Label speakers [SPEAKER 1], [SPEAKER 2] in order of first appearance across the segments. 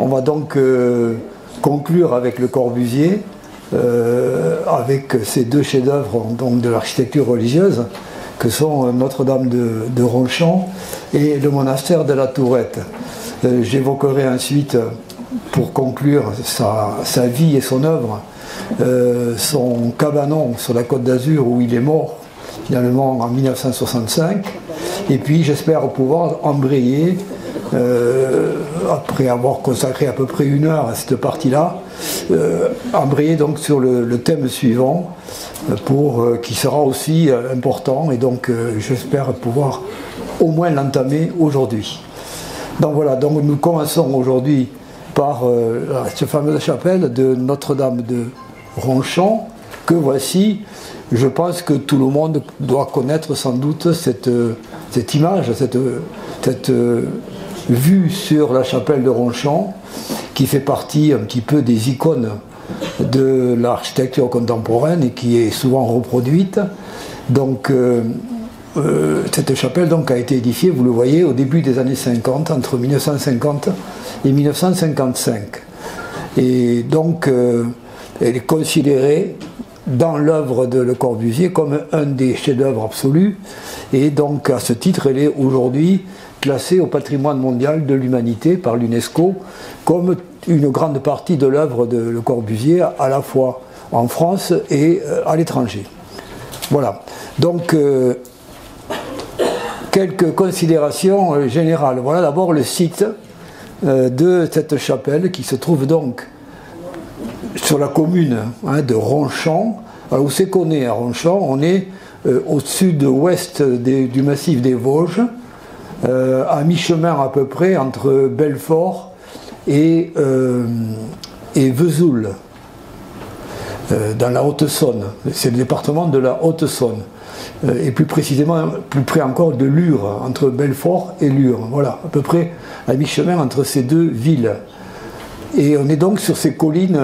[SPEAKER 1] On va donc conclure avec Le Corbusier, avec ces deux chefs-d'œuvre donc de l'architecture religieuse, que sont Notre-Dame de Ronchamp et le monastère de la Tourette. J'évoquerai ensuite, pour conclure sa vie et son œuvre, son cabanon sur la Côte d'Azur où il est mort finalement en 1965, et puis j'espère pouvoir embrayer, après avoir consacré à peu près 1 heure à cette partie-là, embrayer donc sur le thème suivant, qui sera aussi important, et donc j'espère pouvoir au moins l'entamer aujourd'hui. Donc voilà, donc nous commençons aujourd'hui par cette fameuse chapelle de Notre-Dame de Ronchamp, que voici. Je pense que tout le monde doit connaître sans doute cette image, cette vue sur la chapelle de Ronchamp, qui fait partie un petit peu des icônes de l'architecture contemporaine et qui est souvent reproduite. Donc cette chapelle donc a été édifiée, vous le voyez, au début des années 50, entre 1950 et 1955. Et donc elle est considérée dans l'œuvre de Le Corbusier comme un des chefs-d'œuvre absolus, et donc à ce titre elle est aujourd'hui classée au patrimoine mondial de l'humanité par l'UNESCO comme une grande partie de l'œuvre de Le Corbusier, à la fois en France et à l'étranger. Voilà, donc quelques considérations générales. Voilà d'abord le site de cette chapelle qui se trouve donc sur la commune de Ronchamp. Alors où c'est qu'on est à Ronchamp? On est au sud-ouest du massif des Vosges, à mi-chemin à peu près entre Belfort et Vesoul, dans la Haute-Saône. C'est le département de la Haute-Saône, et plus précisément, plus près encore de Lure, entre Belfort et Lure. Voilà, à peu près à mi-chemin entre ces deux villes. Et on est donc sur ces collines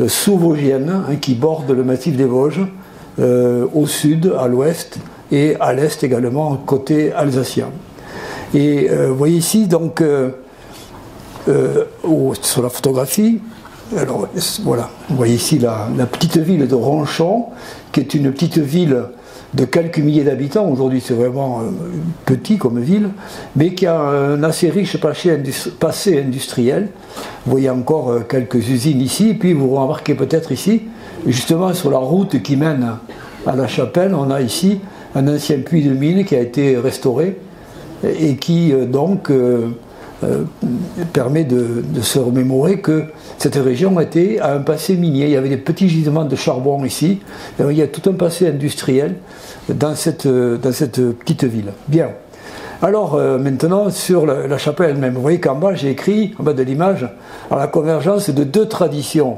[SPEAKER 1] sous-vosgiennes qui bordent le massif des Vosges, au sud, à l'ouest et à l'est également, côté alsacien. Et vous voyez ici donc sur la photographie, alors voilà, vous voyez ici la petite ville de Ronchamp, qui est une petite ville de quelques milliers d'habitants. Aujourd'hui c'est vraiment petit comme ville, mais qui a un assez riche passé industriel. Vous voyez encore quelques usines ici, et puis vous remarquez peut-être ici, justement sur la route qui mène à la chapelle, on a ici un ancien puits de mine qui a été restauré et qui donc permet de se remémorer que cette région était à un passé minier. Il y avait des petits gisements de charbon ici, il y a tout un passé industriel dans cette petite ville. Bien. Alors maintenant sur la chapelle elle-même, vous voyez qu'en bas j'ai écrit, en bas de l'image, à la convergence de deux traditions,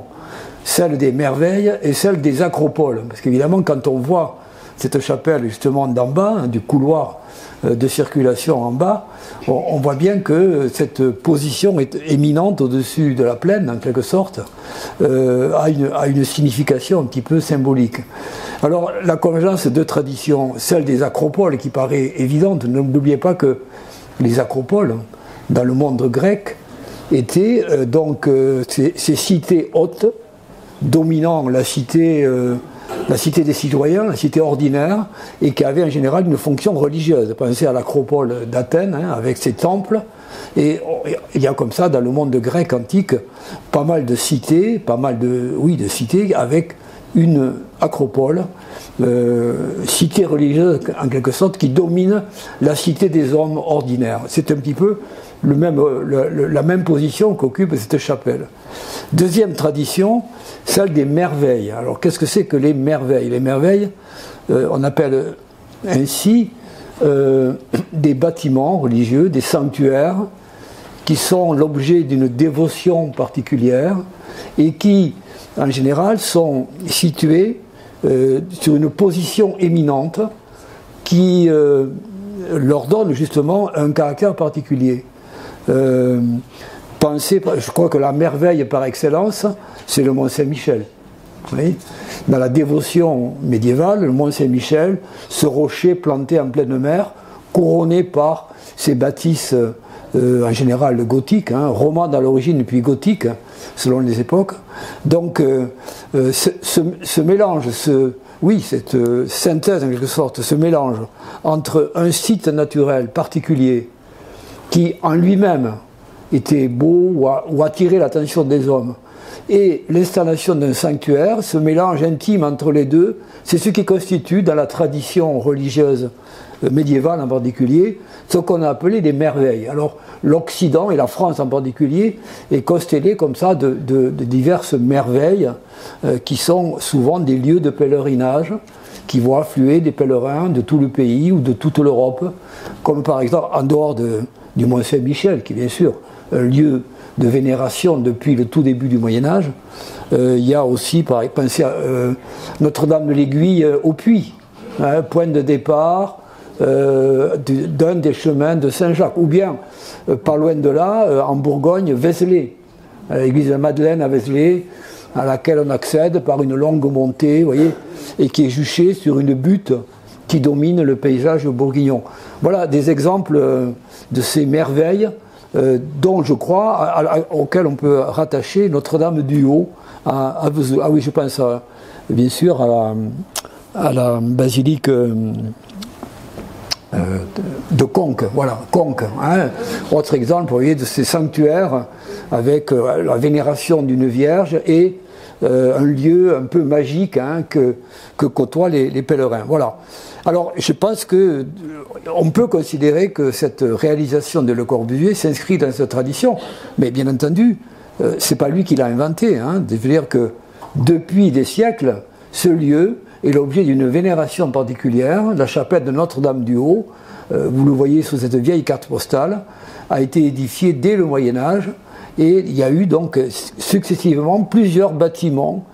[SPEAKER 1] celle des merveilles et celle des acropoles. Parce qu'évidemment quand on voit cette chapelle justement d'en bas, du couloir de circulation en bas, on voit bien que cette position est éminente au-dessus de la plaine, en quelque sorte, a une signification un petit peu symbolique. Alors, la convergence de traditions, celle des acropoles, qui paraît évidente, n'oubliez pas que les acropoles, dans le monde grec, étaient donc ces cités hautes, dominant la cité des citoyens, la cité ordinaire, et qui avait en général une fonction religieuse. Pensez à l'acropole d'Athènes, avec ses temples, et il y a comme ça dans le monde grec antique pas mal de cités, de cités avec une acropole, cité religieuse en quelque sorte, qui domine la cité des hommes ordinaires. C'est un petit peu la même position qu'occupe cette chapelle. Deuxième tradition, celle des merveilles. Alors qu'est-ce que c'est que les merveilles? Les merveilles, on appelle ainsi des bâtiments religieux, des sanctuaires, qui sont l'objet d'une dévotion particulière et qui, en général, sont situés sur une position éminente qui leur donne justement un caractère particulier. Je crois que la merveille par excellence, c'est le Mont Saint-Michel. Oui. Dans la dévotion médiévale, le Mont Saint-Michel, ce rocher planté en pleine mer, couronné par ces bâtisses en général gothique, hein, romane à l'origine puis gothique, selon les époques. Donc ce mélange, cette synthèse en quelque sorte, ce mélange entre un site naturel particulier qui en lui-même était beau ou attirait l'attention des hommes, et l'installation d'un sanctuaire, ce mélange intime entre les deux, c'est ce qui constitue dans la tradition religieuse médiévale en particulier, ce qu'on a appelé des merveilles. Alors l'Occident, et la France en particulier, est constellé comme ça de diverses merveilles qui sont souvent des lieux de pèlerinage qui voient affluer des pèlerins de tout le pays ou de toute l'Europe, comme par exemple en dehors du Mont Saint-Michel, qui est bien sûr un lieu de vénération depuis le tout début du Moyen-Âge. Il y a aussi, pensez à Notre-Dame de l'Aiguille au Puy, hein, point de départ d'un des chemins de Saint-Jacques, ou bien, pas loin de là, en Bourgogne, Vézelay, l'église de la Madeleine à Vézelay, à laquelle on accède par une longue montée, vous voyez, et qui est juchée sur une butte qui domine le paysage bourguignon. Voilà des exemples de ces merveilles dont je crois, auxquelles on peut rattacher Notre-Dame du Haut à Vesoul. Ah oui, je pense bien sûr à la basilique de Conques, voilà, Conques. Hein. Autre exemple, vous voyez, de ces sanctuaires avec la vénération d'une Vierge et un lieu un peu magique, hein, que côtoient les pèlerins. Voilà. Alors, je pense qu'on peut considérer que cette réalisation de Le Corbusier s'inscrit dans cette tradition, mais bien entendu, c'est pas lui qui l'a inventé. Hein. C'est-à-dire que depuis des siècles, ce lieu est l'objet d'une vénération particulière. La chapelle de Notre-Dame du Haut, vous le voyez sous cette vieille carte postale, a été édifiée dès le Moyen-Âge, et il y a eu donc successivement plusieurs bâtiments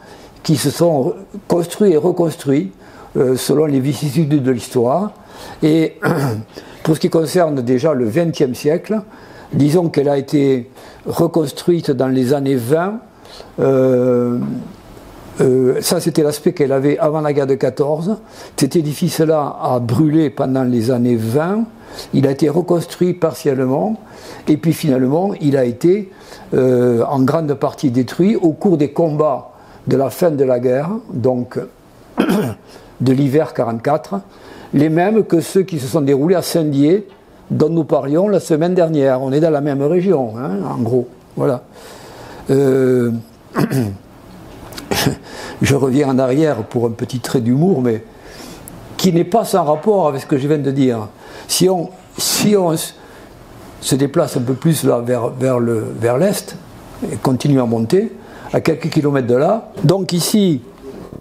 [SPEAKER 1] qui se sont construits et reconstruits selon les vicissitudes de l'histoire. Et pour ce qui concerne déjà le XXe siècle, disons qu'elle a été reconstruite dans les années 20. Ça, c'était l'aspect qu'elle avait avant la guerre de 14. Cet édifice-là a brûlé pendant les années 20. Il a été reconstruit partiellement. Et puis finalement, il a été en grande partie détruit au cours des combats de la fin de la guerre, donc de l'hiver 44, les mêmes que ceux qui se sont déroulés à Saint-Dié, dont nous parlions la semaine dernière. On est dans la même région, hein, en gros. Voilà. Je reviens en arrière pour un petit trait d'humour, mais qui n'est pas sans rapport avec ce que je viens de dire. Si on se déplace un peu plus là vers l'est et continue à monter, à quelques kilomètres de là, donc ici,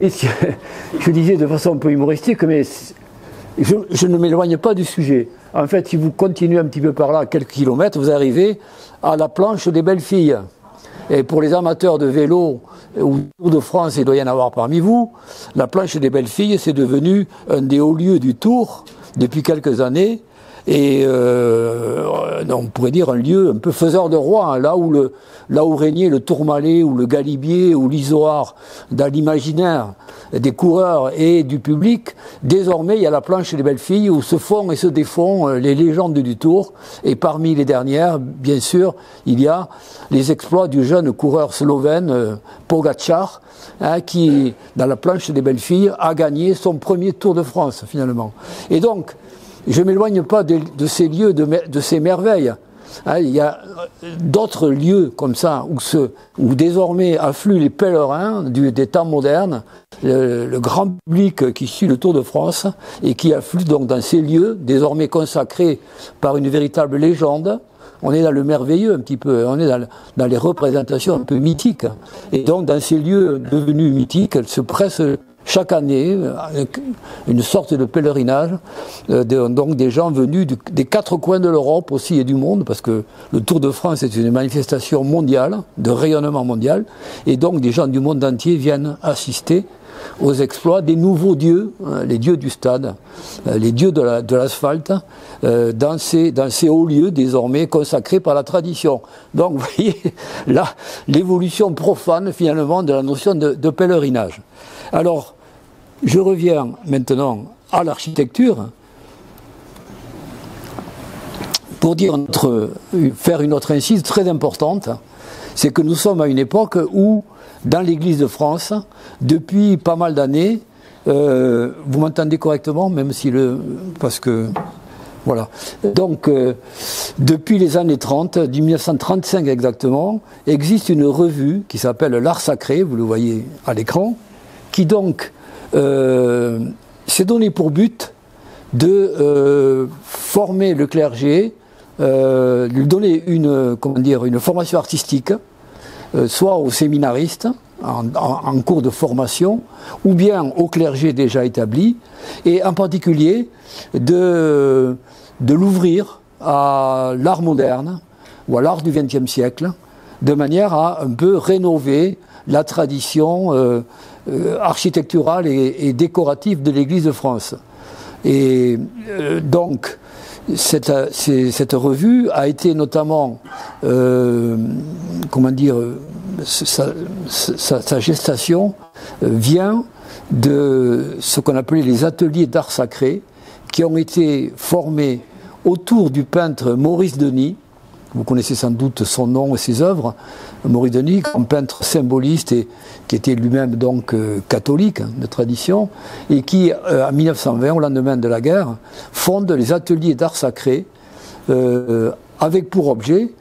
[SPEAKER 1] je disais de façon un peu humoristique, mais je ne m'éloigne pas du sujet. En fait, si vous continuez un petit peu par là, à quelques kilomètres, vous arrivez à la planche des belles filles. Et pour les amateurs de vélo ou de Tour de France, il doit y en avoir parmi vous, la planche des belles filles, c'est devenu un des hauts lieux du Tour depuis quelques années. Et on pourrait dire un lieu un peu faiseur de roi, hein, là où régnait le Tourmalet ou le Galibier ou l'Isoard dans l'imaginaire des coureurs et du public. Désormais, il y a la planche des belles filles où se font et se défont les légendes du Tour. Et parmi les dernières, bien sûr, il y a les exploits du jeune coureur slovène Pogačar, hein, qui, dans la planche des belles filles, a gagné son premier Tour de France, finalement. Et donc, je ne m'éloigne pas de ces lieux, de ces merveilles. Hein, il y a d'autres lieux comme ça où désormais affluent les pèlerins des temps modernes, le grand public qui suit le Tour de France et qui afflue donc dans ces lieux désormais consacrés par une véritable légende. On est dans le merveilleux un petit peu, on est dans les représentations un peu mythiques. Et donc dans ces lieux devenus mythiques, elles se pressent chaque année, une sorte de pèlerinage, donc des gens venus des quatre coins de l'Europe aussi et du monde, parce que le Tour de France est une manifestation mondiale, de rayonnement mondial, et donc des gens du monde entier viennent assister aux exploits des nouveaux dieux, les dieux du stade, les dieux de l'asphalte, dans ces hauts lieux désormais consacrés par la tradition. Donc vous voyez là l'évolution profane finalement de la notion de pèlerinage. Alors, je reviens maintenant à l'architecture, pour faire une autre incise très importante, c'est que nous sommes à une époque où, dans l'Église de France, depuis pas mal d'années, vous m'entendez correctement, même si parce que voilà. Donc, depuis les années 30, du 1935 exactement, existe une revue qui s'appelle L'Art Sacré, vous le voyez à l'écran, qui donc s'est donné pour but de former le clergé, lui donner une formation artistique, soit aux séminaristes en cours de formation, ou bien au clergé déjà établi, et en particulier de l'ouvrir à l'art moderne ou à l'art du XXe siècle, de manière à un peu rénover la tradition architecturale et décorative de l'Église de France. Et donc, cette revue a été notamment, sa gestation vient de ce qu'on appelait les ateliers d'art sacré, qui ont été formés autour du peintre Maurice Denis. Vous connaissez sans doute son nom et ses œuvres. Maurice Denis, un peintre symboliste et qui était lui-même donc catholique de tradition, et qui, en 1920, au lendemain de la guerre, fonde les ateliers d'art sacré, avec pour objet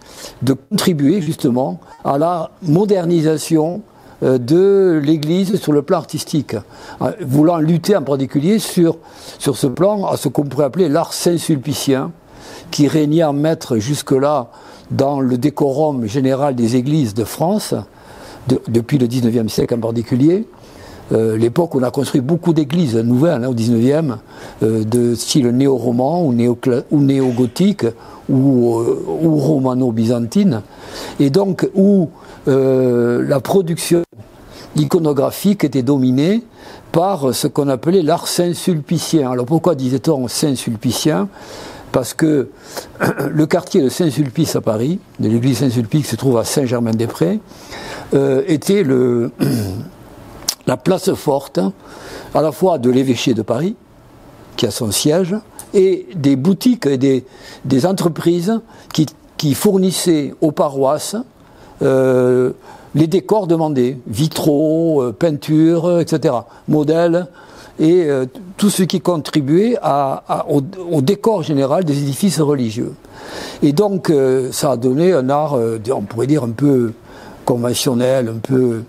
[SPEAKER 1] de contribuer justement à la modernisation de l'Église sur le plan artistique, voulant lutter en particulier sur ce plan à ce qu'on pourrait appeler l'art saint-sulpicien, qui régnait en maître jusque-là dans le décorum général des églises de France, depuis le 19e siècle en particulier, l'époque où on a construit beaucoup d'églises nouvelles, au 19e, de style néo-roman ou néo-gothique ou romano-byzantine, et donc où la production iconographique était dominée par ce qu'on appelait l'art saint-sulpicien. Alors pourquoi disait-on saint-sulpicien ? Parce que le quartier de Saint-Sulpice à Paris, de l'église Saint-Sulpice qui se trouve à Saint-Germain-des-Prés, était la place forte à la fois de l'évêché de Paris, qui a son siège, et des boutiques et des entreprises qui fournissaient aux paroisses les décors demandés, vitraux, peintures, etc., modèles, et tout ce qui contribuait au décor général des édifices religieux. Et donc ça a donné un art, on pourrait dire un peu conventionnel, un peu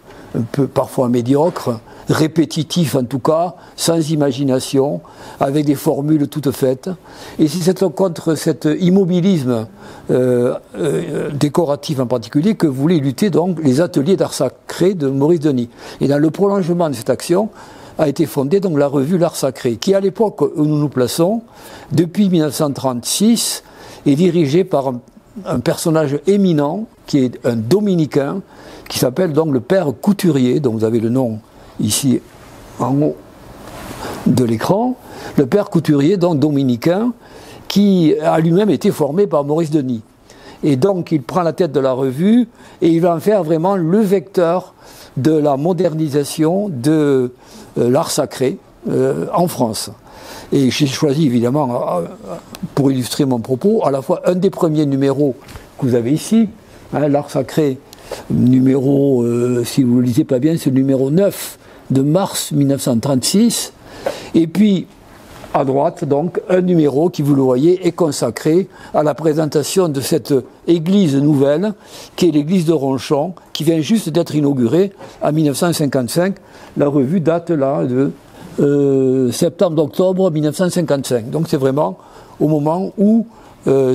[SPEAKER 1] parfois médiocre, répétitif en tout cas, sans imagination, avec des formules toutes faites. Et c'est contre cet immobilisme décoratif en particulier que voulaient lutter donc les ateliers d'art sacré de Maurice Denis. Et dans le prolongement de cette action a été fondée donc la revue L'Art Sacré, qui à l'époque où nous nous plaçons, depuis 1936, est dirigée par un personnage éminent, qui est un dominicain, qui s'appelle donc le père Couturier, dont vous avez le nom ici en haut de l'écran, le père Couturier, donc dominicain, qui a lui-même été formé par Maurice Denis. Et donc il prend la tête de la revue et il va en faire vraiment le vecteur de la modernisation de l'art sacré en France. Et j'ai choisi évidemment, pour illustrer mon propos, à la fois un des premiers numéros que vous avez ici, l'art sacré, numéro, si vous ne le lisez pas bien, c'est le numéro 9 de mars 1936, et puis à droite, donc, un numéro qui, vous le voyez, est consacré à la présentation de cette église nouvelle, qui est l'église de Ronchon, qui vient juste d'être inaugurée en 1955. La revue date là de septembre-octobre 1955. Donc c'est vraiment au moment où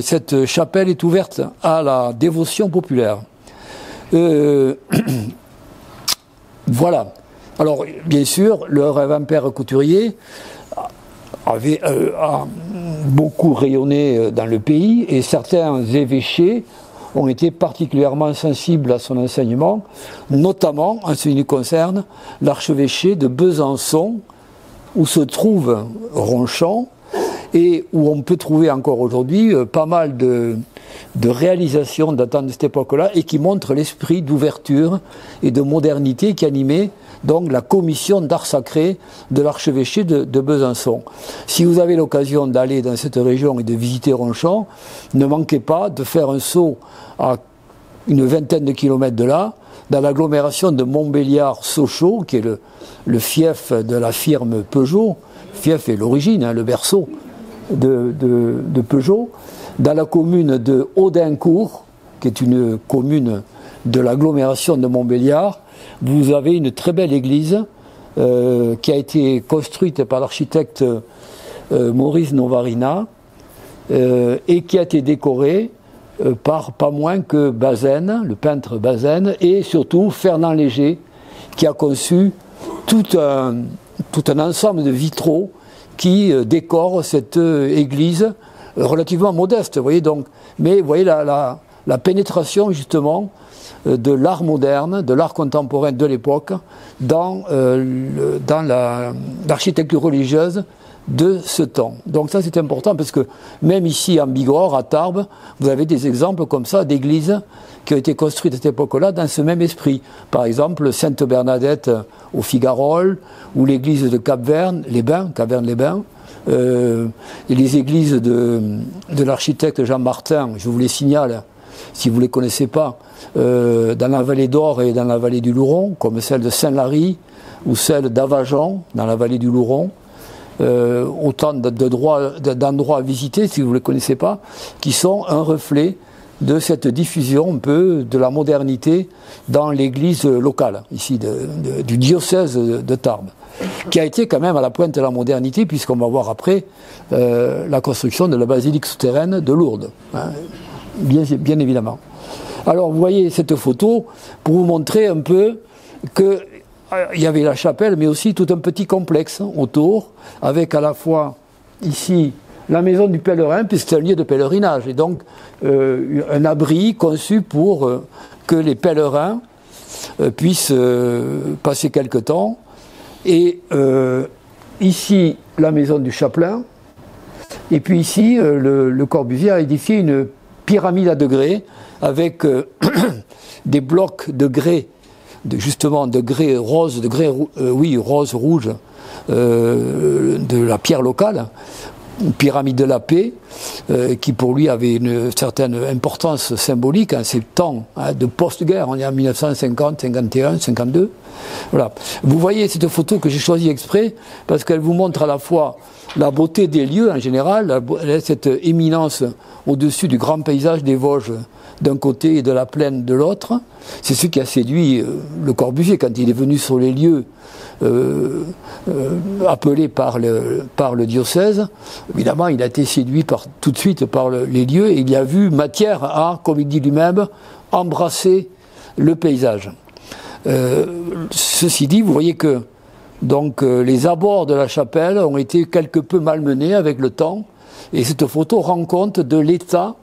[SPEAKER 1] cette chapelle est ouverte à la dévotion populaire. Voilà. Alors, bien sûr, le révérend-père Couturier a beaucoup rayonné dans le pays, et certains évêchés ont été particulièrement sensibles à son enseignement, notamment en ce qui nous concerne l'archevêché de Besançon, où se trouve Ronchon, et où on peut trouver encore aujourd'hui pas mal de réalisations datant de cette époque-là, et qui montrent l'esprit d'ouverture et de modernité qui animait donc la commission d'art sacré de l'archevêché de Besançon. Si vous avez l'occasion d'aller dans cette région et de visiter Ronchon, ne manquez pas de faire un saut à une vingtaine de kilomètres de là, dans l'agglomération de Montbéliard-Sochaux, qui est le fief de la firme Peugeot. Fief est l'origine, hein, le berceau de Peugeot, dans la commune de Audincourt, qui est une commune de l'agglomération de Montbéliard. Vous avez une très belle église qui a été construite par l'architecte Maurice Novarina et qui a été décorée par pas moins que Bazaine, le peintre Bazaine, et surtout Fernand Léger, qui a conçu tout un ensemble de vitraux qui décorent cette église relativement modeste, vous voyez donc. Mais vous voyez la pénétration justement de l'art moderne, de l'art contemporain de l'époque dans l'architecture religieuse de ce temps. Donc ça c'est important parce que même ici en Bigorre, à Tarbes, vous avez des exemples comme ça d'églises qui ont été construites à cette époque-là dans ce même esprit. Par exemple Sainte-Bernadette au Figarol, ou l'église de Cap-Verne-les-Bains, et les églises de l'architecte Jean Martin, je vous les signale si vous ne les connaissez pas, dans la vallée d'Or et dans la vallée du Louron, comme celle de Saint-Lary ou celle d'Avajon dans la vallée du Louron. Autant d'endroits à visiter, si vous ne les connaissez pas, qui sont un reflet de cette diffusion un peu de la modernité dans l'église locale, ici, du diocèse de Tarbes, qui a été quand même à la pointe de la modernité, puisqu'on va voir après la construction de la basilique souterraine de Lourdes, hein, bien évidemment. Alors vous voyez cette photo pour vous montrer un peu que il y avait la chapelle, mais aussi tout un petit complexe autour, avec à la fois ici la maison du pèlerin, puisque c'est un lieu de pèlerinage, et donc un abri conçu pour que les pèlerins puissent passer quelque temps. Et ici, la maison du chapelain, et puis ici, le Corbusier a édifié une pyramide à degrés, avec des blocs de grès, justement de grès rose, rose rouge, de la pierre locale, une pyramide de la paix, qui pour lui avait une certaine importance symbolique en ces temps de post-guerre, on est en 1950, 51, 52. Voilà. Vous voyez cette photo que j'ai choisie exprès, parce qu'elle vous montre à la fois la beauté des lieux en général, cette éminence au-dessus du grand paysage des Vosges d'un côté et de la plaine de l'autre. C'est ce qui a séduit Le Corbusier quand il est venu sur les lieux appelés par le diocèse. Évidemment, il a été séduit tout de suite par les lieux et il y a vu matière à, comme il dit lui-même, embrasser le paysage. Ceci dit, vous voyez que donc, les abords de la chapelle ont été quelque peu malmenés avec le temps, et cette photo rend compte de l'état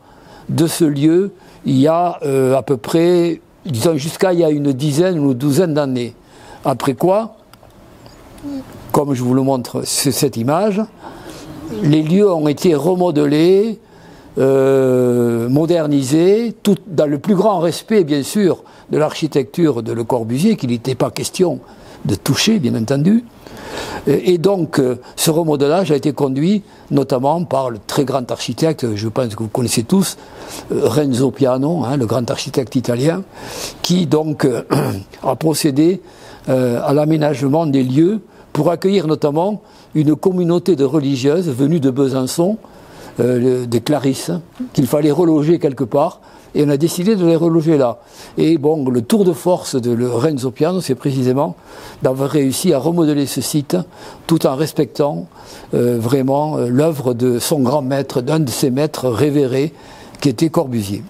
[SPEAKER 1] de ce lieu il y a à peu près, disons jusqu'à il y a une dizaine ou une douzaine d'années. Après quoi, comme je vous le montre sur cette image, les lieux ont été remodelés, modernisés, tout dans le plus grand respect bien sûr de l'architecture de Le Corbusier, qu'il n'était pas question de toucher, bien entendu. Et donc, ce remodelage a été conduit notamment par le très grand architecte, je pense que vous connaissez tous, Renzo Piano, le grand architecte italien, qui donc a procédé à l'aménagement des lieux pour accueillir notamment une communauté de religieuses venues de Besançon, des Clarisses, qu'il fallait reloger quelque part. Et on a décidé de les reloger là. Et bon, le tour de force de Renzo Piano, c'est précisément d'avoir réussi à remodeler ce site tout en respectant vraiment l'œuvre de son grand maître, d'un de ses maîtres révérés, qui était Corbusier.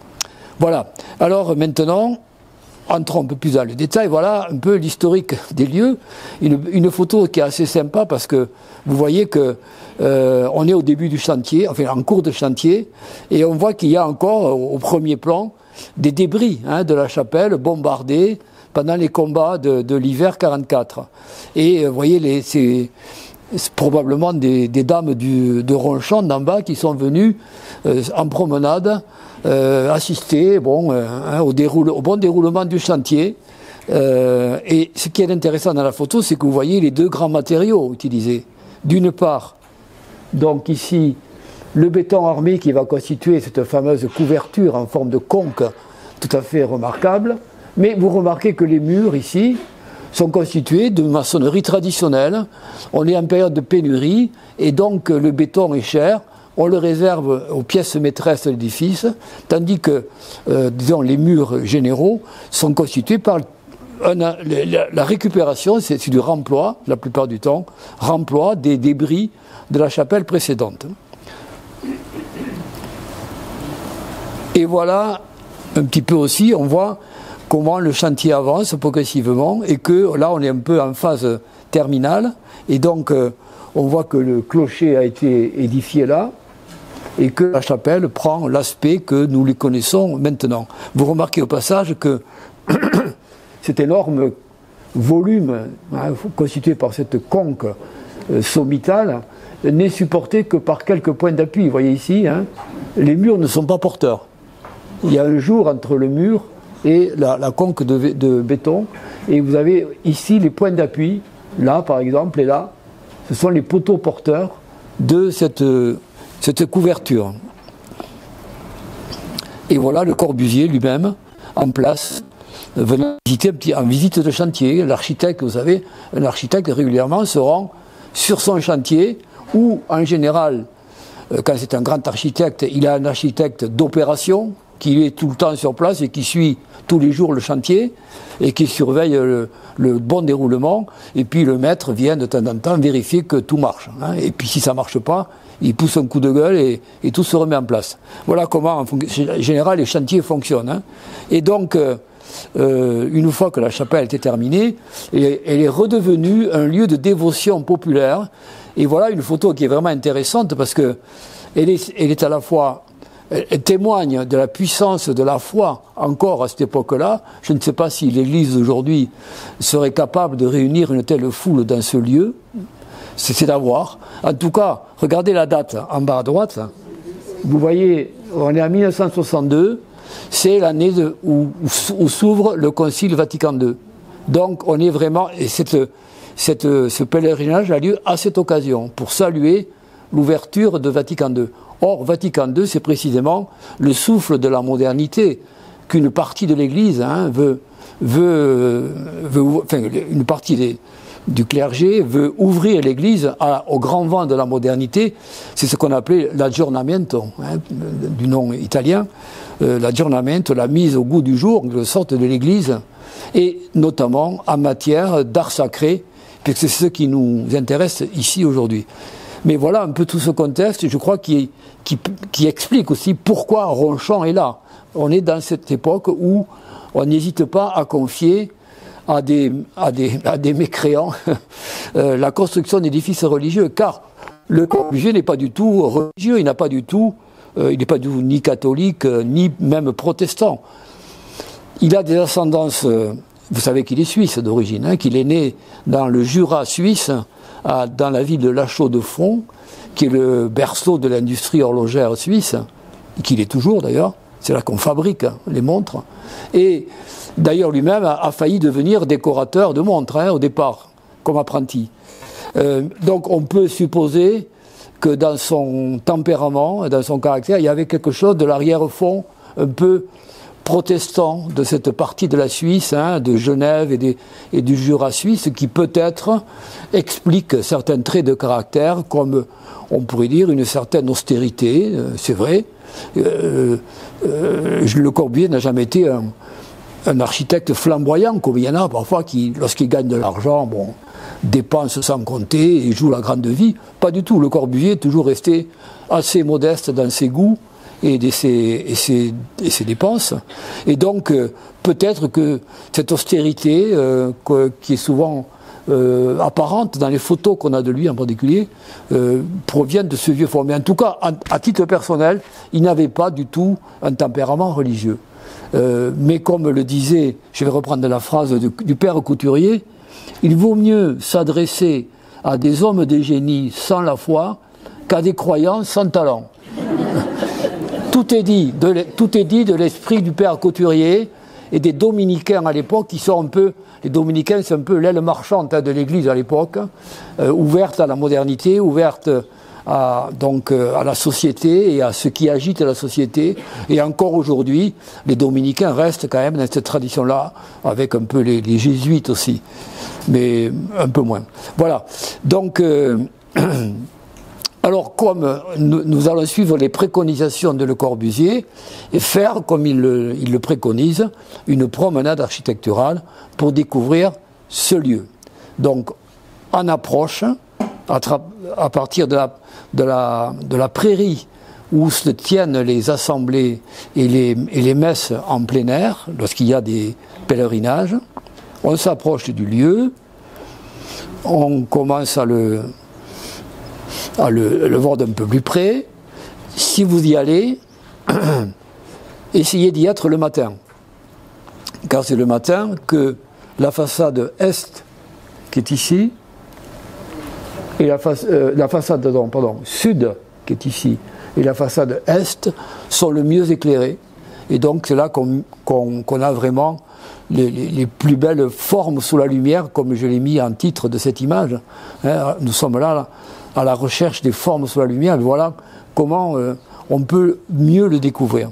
[SPEAKER 1] Voilà. Alors maintenant, entrons un peu plus dans le détail. Voilà un peu l'historique des lieux. Une photo qui est assez sympa parce que vous voyez que on est au début du chantier, enfin en cours de chantier, et on voit qu'il y a encore au premier plan des débris de la chapelle bombardés pendant les combats de l'hiver 44. Et vous voyez, c'est probablement des dames de Ronchon d'en bas qui sont venues en promenade assister au bon déroulement du chantier Et ce qui est intéressant dans la photo, c'est que vous voyez les deux grands matériaux utilisés. D'une part, donc ici, le béton armé qui va constituer cette fameuse couverture en forme de conque tout à fait remarquable. Mais vous remarquez que les murs ici sont constitués de maçonnerie traditionnelle. On est en période de pénurie et donc le béton est cher. On le réserve aux pièces maîtresses de l'édifice, tandis que, disons, les murs généraux sont constitués par la récupération, c'est du remploi, la plupart du temps, remploi des débris de la chapelle précédente. Et voilà, un petit peu aussi, on voit comment le chantier avance progressivement et que là, on est un peu en phase terminale. Et donc, on voit que le clocher a été édifié là, et que la chapelle prend l'aspect que nous les connaissons maintenant. Vous remarquez au passage que cet énorme volume constitué par cette conque sommitale n'est supporté que par quelques points d'appui. Vous voyez ici, les murs ne sont pas porteurs. Il y a un jour entre le mur et la conque de béton, et vous avez ici les points d'appui, là par exemple, et là, ce sont les poteaux porteurs de cette couverture. Et voilà le Corbusier lui-même, en place, venant visiter en visite de chantier. L'architecte, vous savez, un architecte régulièrement se rend sur son chantier, où en général, quand c'est un grand architecte, il a un architecte d'opération, qui est tout le temps sur place et qui suit tous les jours le chantier et qui surveille le bon déroulement. Et puis le maître vient de temps en temps vérifier que tout marche. Et puis si ça ne marche pas, il pousse un coup de gueule et tout se remet en place. Voilà comment, en général, les chantiers fonctionnent. Et donc, une fois que la chapelle était terminée, elle est redevenue un lieu de dévotion populaire. Et voilà une photo qui est vraiment intéressante parce que elle est à la fois... Elle témoigne de la puissance de la foi encore à cette époque-là. Je ne sais pas si l'Église d'aujourd'hui serait capable de réunir une telle foule dans ce lieu. C'est à voir. En tout cas, regardez la date en bas à droite. Vous voyez, on est en 1962. C'est l'année où s'ouvre le Concile Vatican II. Donc on est vraiment... Et ce pèlerinage a lieu à cette occasion pour saluer l'ouverture de Vatican II. Or, Vatican II, c'est précisément le souffle de la modernité qu'une partie de l'Église une partie du clergé veut ouvrir l'Église au grand vent de la modernité. C'est ce qu'on appelait l'aggiornamento, du nom italien, l'aggiornamento, la mise au goût du jour, de sorte de l'Église, et notamment en matière d'art sacré, puisque c'est ce qui nous intéresse ici aujourd'hui. Mais voilà un peu tout ce contexte, je crois, qui explique aussi pourquoi Ronchamp est là. On est dans cette époque où on n'hésite pas à confier à des mécréants la construction d'édifices religieux, car le Corbusier n'est pas du tout religieux, il n'est pas du tout ni catholique, ni même protestant. Il a des ascendances, vous savez qu'il est suisse d'origine, qu'il est né dans le Jura suisse, dans la ville de La Chaux-de-Fonds, qui est le berceau de l'industrie horlogère suisse, qu'il est toujours d'ailleurs, c'est là qu'on fabrique les montres, et d'ailleurs lui-même a failli devenir décorateur de montres au départ, comme apprenti. Donc on peut supposer que dans son tempérament, dans son caractère, il y avait quelque chose de l'arrière-fond un peu protestant de cette partie de la Suisse, de Genève et du Jura suisse, qui peut-être explique certains traits de caractère, comme on pourrait dire une certaine austérité, c'est vrai. Le Corbusier n'a jamais été un architecte flamboyant, comme il y en a parfois qui, lorsqu'il gagne de l'argent, dépense sans compter et joue la grande vie. Pas du tout. Le Corbusier est toujours resté assez modeste dans ses goûts et ses dépenses. Et donc, peut-être que cette austérité, qui est souvent apparente dans les photos qu'on a de lui en particulier, provient de ce vieux fond. Mais en tout cas, à titre personnel, il n'avait pas du tout un tempérament religieux. Mais comme le disait, je vais reprendre la phrase du père Couturier, il vaut mieux s'adresser à des hommes de génie sans la foi qu'à des croyants sans talent. Tout est dit de l'esprit du père Couturier, et des dominicains à l'époque qui sont un peu, les dominicains c'est un peu l'aile marchande de l'église à l'époque, ouverte à la modernité, ouverte à la société et à ce qui agite la société. Et encore aujourd'hui, les dominicains restent quand même dans cette tradition-là, avec un peu les jésuites aussi, mais un peu moins. Voilà. Donc, alors comme nous allons suivre les préconisations de Le Corbusier et faire, comme il le préconise, une promenade architecturale pour découvrir ce lieu. Donc, en approche, à partir de la prairie où se tiennent les assemblées et les messes en plein air, lorsqu'il y a des pèlerinages, on s'approche du lieu, on commence à le voir d'un peu plus près. Si vous y allez, essayez d'y être le matin, car c'est le matin que la façade est, qui est ici, et la façade sud, qui est ici, et la façade est sont le mieux éclairées. Et donc c'est là qu'on a vraiment les plus belles formes sous la lumière, comme je l'ai mis en titre de cette image. Nous sommes là à la recherche des formes sous la lumière. Et voilà comment on peut mieux les découvrir.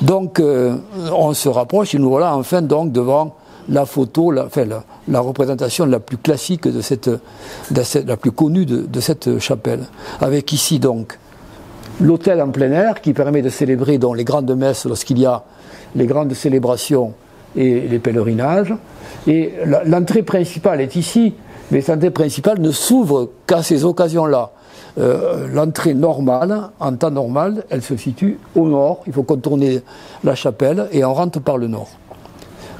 [SPEAKER 1] Donc on se rapproche et nous voilà enfin donc devant la photo, la représentation la plus classique la plus connue de cette chapelle. Avec ici donc l'autel en plein air qui permet de célébrer donc les grandes messes lorsqu'il y a les grandes célébrations et les pèlerinages. Et l'entrée principale est ici, mais cette entrée principale ne s'ouvre qu'à ces occasions-là. L'entrée normale, en temps normal, elle se situe au nord. Il faut contourner la chapelle et on rentre par le nord.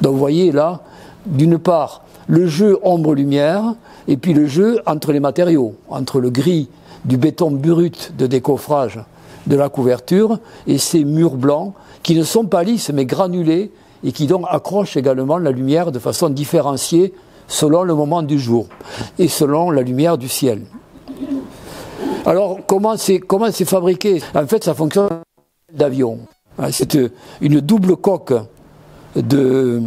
[SPEAKER 1] Donc vous voyez là, d'une part, le jeu ombre-lumière, et puis le jeu entre les matériaux, entre le gris du béton brut de décoffrage de la couverture et ces murs blancs qui ne sont pas lisses mais granulés et qui donc accrochent également la lumière de façon différenciée selon le moment du jour et selon la lumière du ciel. Alors comment c'est fabriqué? En fait ça fonctionne d'avion. C'est une double coque de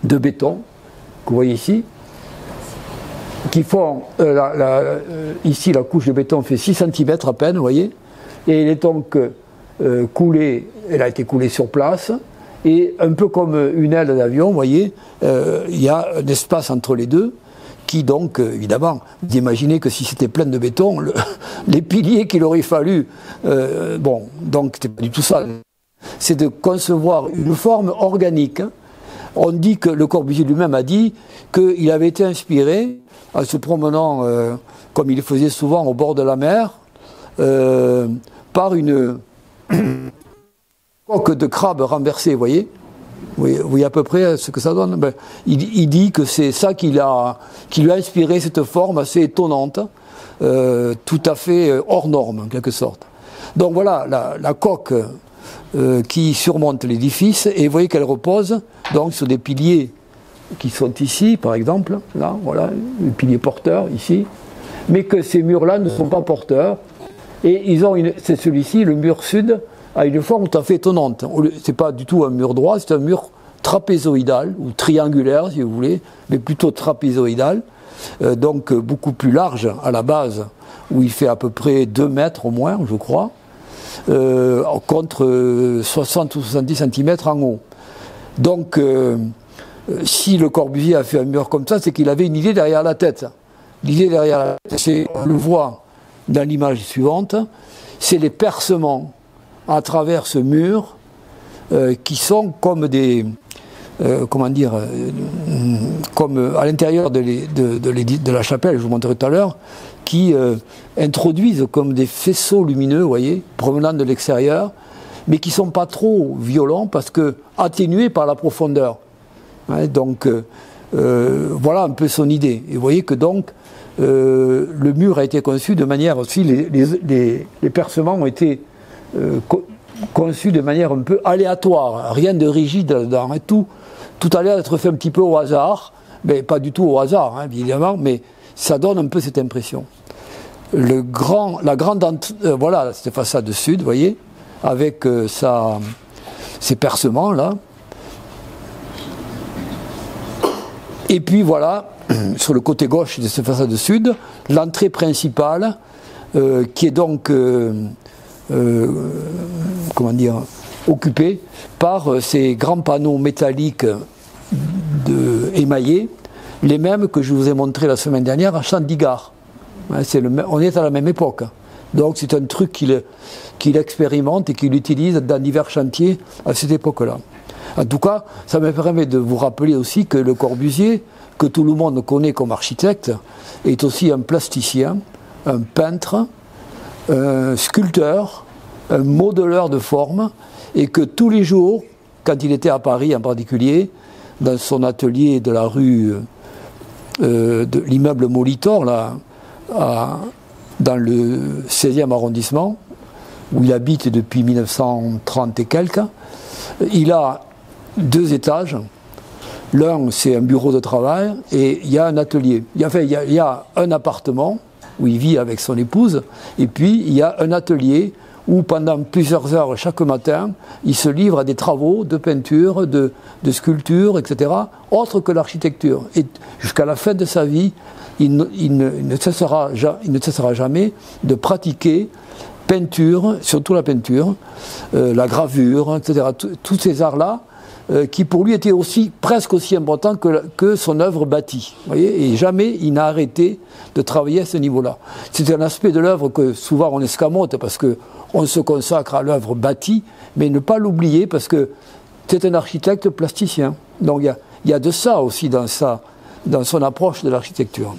[SPEAKER 1] béton que vous voyez ici, qui font ici la couche de béton fait 6 cm à peine, vous voyez, et elle est donc coulée, elle a été coulée sur place, et un peu comme une aile d'avion, vous voyez, il y a un espace entre les deux, qui donc, évidemment, vous imaginez que si c'était plein de béton, les piliers qu'il aurait fallu, donc c'était pas du tout ça, c'est de concevoir une forme organique. On dit que Le Corbusier lui-même a dit qu'il avait été inspiré, en se promenant, comme il le faisait souvent, au bord de la mer, par une coque de crabe renversée, vous voyez? Vous voyez à peu près ce que ça donne. Il dit que c'est ça qui lui a inspiré cette forme assez étonnante, tout à fait hors norme, en quelque sorte. Donc voilà, la coque qui surmonte l'édifice, et vous voyez qu'elle repose donc sur des piliers qui sont ici, par exemple, là, voilà, les piliers porteurs, ici, mais que ces murs-là ne sont pas porteurs, et ils ont c'est celui-ci, le mur sud, a une forme tout à fait étonnante. C'est pas du tout un mur droit, c'est un mur trapézoïdal, ou triangulaire, si vous voulez, mais plutôt trapézoïdal, donc beaucoup plus large à la base, où il fait à peu près 2 mètres au moins, je crois, contre 60 ou 70 cm en haut. Donc, si Le Corbusier a fait un mur comme ça, c'est qu'il avait une idée derrière la tête. L'idée derrière la tête, on le voit dans l'image suivante, c'est les percements à travers ce mur qui sont comme des... comme à l'intérieur de la chapelle, je vous montrerai tout à l'heure, qui introduisent comme des faisceaux lumineux, vous voyez, provenant de l'extérieur, mais qui ne sont pas trop violents parce que atténués par la profondeur. Donc voilà un peu son idée. Et vous voyez que donc le mur a été conçu de manière aussi, les percements ont été conçus de manière un peu aléatoire, rien de rigide là-dedans, et tout a l'air d'être fait un petit peu au hasard, mais pas du tout au hasard, évidemment, mais ça donne un peu cette impression. Voilà cette façade sud, vous voyez, avec ces percements-là. Et puis voilà, sur le côté gauche de cette façade sud, l'entrée principale, qui est donc comment dire, occupée par ces grands panneaux métalliques émaillés, les mêmes que je vous ai montrés la semaine dernière à Chandigarh. On est à la même époque. Donc c'est un truc qu'il expérimente et qu'il utilise dans divers chantiers à cette époque-là. En tout cas, ça me permet de vous rappeler aussi que Le Corbusier, que tout le monde connaît comme architecte, est aussi un plasticien, un peintre, un sculpteur, un modeleur de formes, et que tous les jours, quand il était à Paris en particulier, dans son atelier de la rue de l'immeuble Molitor, là, dans le 16e arrondissement, où il habite depuis 1930 et quelques, il a 2 étages. L'un, c'est un bureau de travail, et il y a un atelier. Il y a un appartement où il vit avec son épouse, et puis il y a un atelier où pendant plusieurs heures chaque matin, il se livre à des travaux de peinture, de sculpture, etc., autres que l'architecture. Et jusqu'à la fin de sa vie, il ne cessera jamais de pratiquer peinture, surtout la peinture, la gravure, etc. Tous ces arts-là, qui pour lui étaient presque aussi importants que son œuvre bâtie. Vous voyez, et jamais il n'a arrêté de travailler à ce niveau-là. C'est un aspect de l'œuvre que souvent on escamote parce qu'on se consacre à l'œuvre bâtie, mais ne pas l'oublier parce que c'est un architecte plasticien. Donc il y a de ça aussi dans son approche de l'architecture.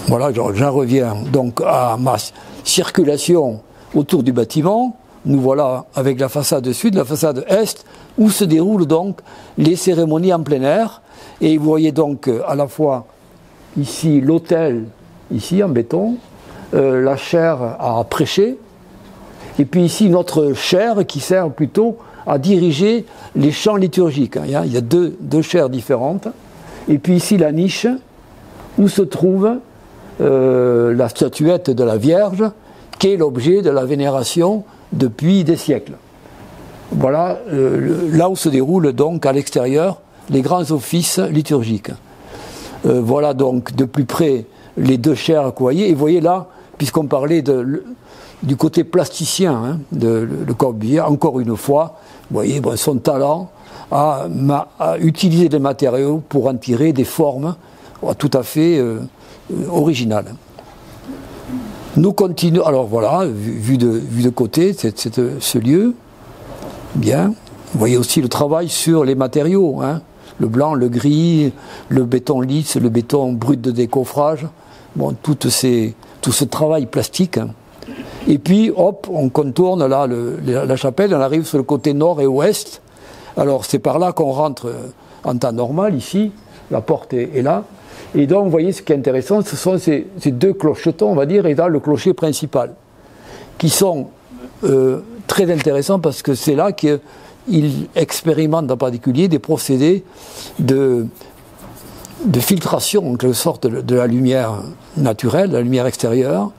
[SPEAKER 1] Voilà, j'en reviens donc à ma circulation autour du bâtiment. Nous voilà avec la façade sud, la façade est, où se déroulent donc les cérémonies en plein air. Et vous voyez donc à la fois ici l'autel, ici en béton, la chaire à prêcher, et puis ici notre chaire qui sert plutôt à diriger les chants liturgiques. Il y a deux chaires différentes. Et puis ici la niche où se trouve la statuette de la Vierge, qui est l'objet de la vénération depuis des siècles. Voilà là où se déroulent donc à l'extérieur les grands offices liturgiques. Voilà donc de plus près les 2 chaires que vous voyez. Et vous voyez là, puisqu'on parlait du côté plasticien de Le Corbusier, encore une fois, vous voyez son talent à utiliser des matériaux pour en tirer des formes tout à fait originales. Nous continuons, alors voilà, vu de côté, ce lieu, bien. Vous voyez aussi le travail sur les matériaux, le blanc, le gris, le béton lisse, le béton brut de décoffrage, bon, tout ce travail plastique. Et puis, hop, on contourne là la chapelle, on arrive sur le côté nord et ouest. Alors c'est par là qu'on rentre en temps normal, ici, la porte est là. Et donc, vous voyez, ce qui est intéressant, ce sont ces 2 clochetons, on va dire, et là, le clocher principal, qui sont très intéressants parce que c'est là qu'il expérimente en particulier des procédés de filtration, en quelque sorte, de la lumière naturelle, de la lumière extérieure.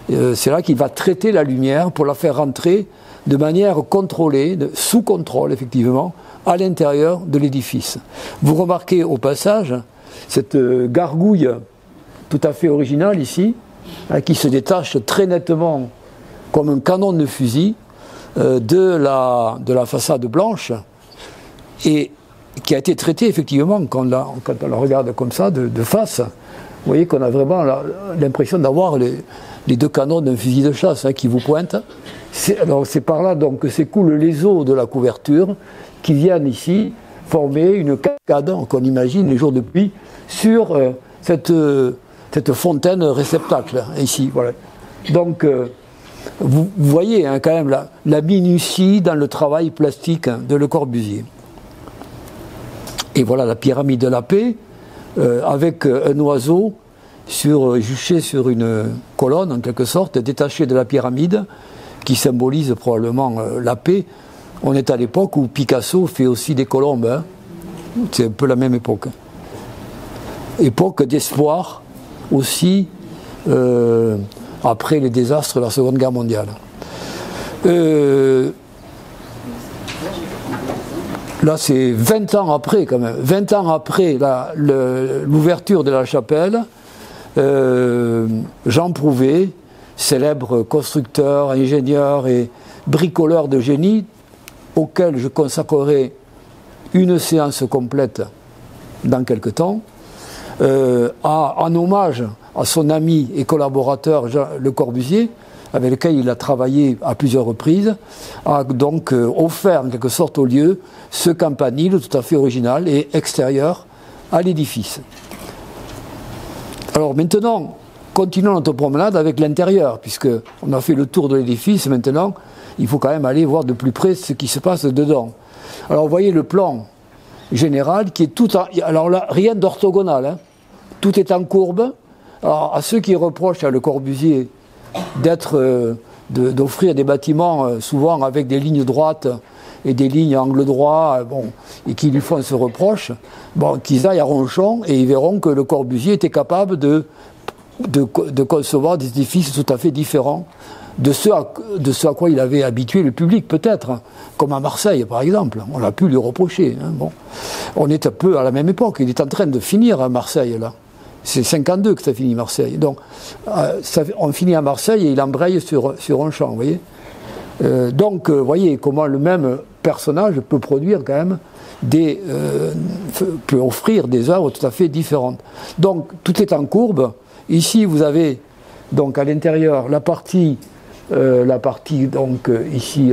[SPEAKER 1] C'est là qu'il va traiter la lumière pour la faire rentrer de manière contrôlée, sous contrôle, effectivement, à l'intérieur de l'édifice. Vous remarquez au passage cette gargouille tout à fait originale ici, qui se détache très nettement comme un canon de fusil de la façade blanche et qui a été traitée effectivement quand on la regarde comme ça de face. Vous voyez qu'on a vraiment l'impression d'avoir les 2 canons d'un fusil de chasse qui vous pointent. Alors c'est par là donc que s'écoulent les eaux de la couverture qui viennent ici former une cascade qu'on imagine les jours de pluie sur cette fontaine réceptacle ici. Voilà. Donc vous voyez quand même la minutie dans le travail plastique de Le Corbusier. Et voilà la pyramide de la paix avec un oiseau juché sur une colonne en quelque sorte, détaché de la pyramide qui symbolise probablement la paix. On est à l'époque où Picasso fait aussi des colombes. C'est un peu la même époque. Époque d'espoir aussi après les désastres de la Seconde Guerre mondiale. Là, c'est 20 ans après, quand même. 20 ans après l'ouverture de la chapelle, Jean Prouvé, célèbre constructeur, ingénieur et bricoleur de génie, auquel je consacrerai une séance complète dans quelque temps, en hommage à son ami et collaborateur Jean Le Corbusier, avec lequel il a travaillé à plusieurs reprises, a donc offert en quelque sorte au lieu ce campanile tout à fait original et extérieur à l'édifice. Alors maintenant, continuons notre promenade avec l'intérieur, puisqu'on a fait le tour de l'édifice. Maintenant, il faut quand même aller voir de plus près ce qui se passe dedans. Alors vous voyez le plan général qui est tout en... Alors là, rien d'orthogonal, hein. Tout est en courbe. Alors à ceux qui reprochent à Le Corbusier d'offrir des bâtiments souvent avec des lignes droites et des lignes à angle droit, et qui lui font ce reproche, qu'ils aillent à Ronchon et ils verront que Le Corbusier était capable de concevoir des édifices tout à fait différents de ce à quoi il avait habitué le public, peut-être, hein, comme à Marseille par exemple. On a pu lui reprocher. Hein, on est un peu à la même époque, il est en train de finir à Marseille là. C'est 52 que ça finit Marseille. Donc, on finit à Marseille et il embraye sur Ronchon, vous voyez. Donc, vous voyez comment le même personnage peut produire quand même peut offrir des œuvres tout à fait différentes. Donc, tout est en courbe. Ici, vous avez donc à l'intérieur la partie donc ici,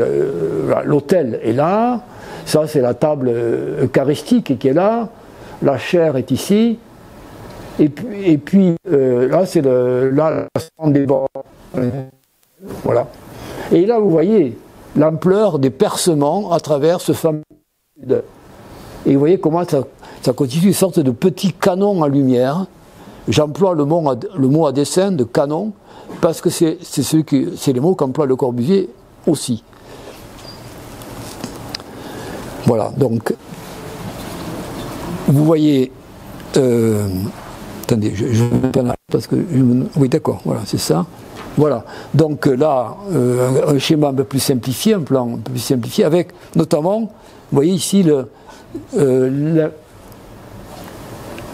[SPEAKER 1] l'autel est là. Ça, c'est la table eucharistique qui est là. La chaire est ici. Et puis là, c'est la salle des bords. Voilà. Et là, vous voyez l'ampleur des percements à travers ce fameux. Et vous voyez comment ça constitue une sorte de petit canon en lumière. J'emploie le mot à dessein de canon parce que c'est les mots qu'emploie Le Corbusier aussi. Voilà, donc vous voyez. Attendez, je ne vais pas parce que oui, d'accord, voilà, c'est ça. Voilà. Donc là, un schéma un peu plus simplifié, un plan un peu plus simplifié, avec notamment, vous voyez ici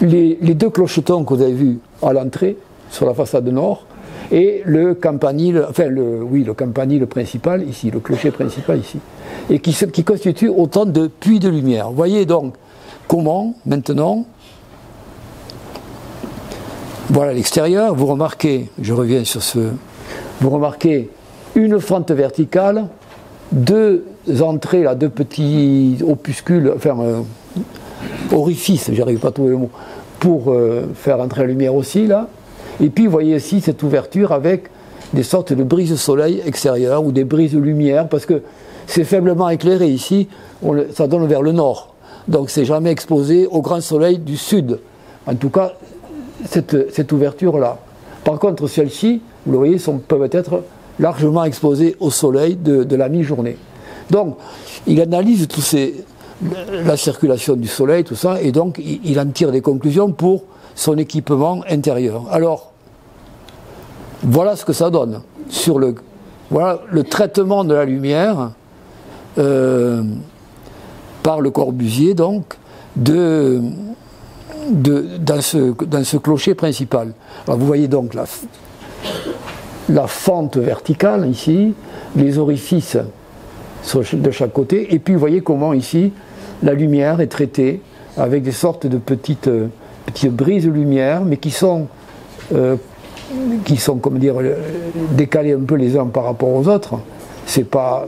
[SPEAKER 1] les deux clochetons que vous avez vus à l'entrée, sur la façade nord, et le campanile, enfin le campanile principal ici, le clocher principal ici, et qui constitue autant de puits de lumière. Vous voyez donc comment, maintenant, voilà l'extérieur, vous remarquez, je reviens sur vous remarquez une fente verticale, deux entrées, là, deux petits opuscules, enfin orifices, j'arrive pas à trouver le mot, pour faire entrer la lumière aussi, là. Et puis vous voyez ici cette ouverture avec des sortes de brises-soleil extérieures ou des brises-lumière, parce que c'est faiblement éclairé ici, ça donne vers le nord. Donc c'est jamais exposé au grand soleil du sud. En tout cas, cette ouverture-là. Par contre, celles-ci, vous le voyez, peuvent être largement exposées au soleil de la mi-journée. Donc, il analyse la circulation du soleil, tout ça, et donc il en tire des conclusions pour son équipement intérieur. Alors, voilà ce que ça donne. Voilà le traitement de la lumière par Le Corbusier, donc, dans ce clocher principal. Alors vous voyez donc la fente verticale ici, les orifices de chaque côté, et puis vous voyez comment ici la lumière est traitée avec des sortes de petites brises de lumière, mais qui sont comment dire, décalées un peu les uns par rapport aux autres. C'est pas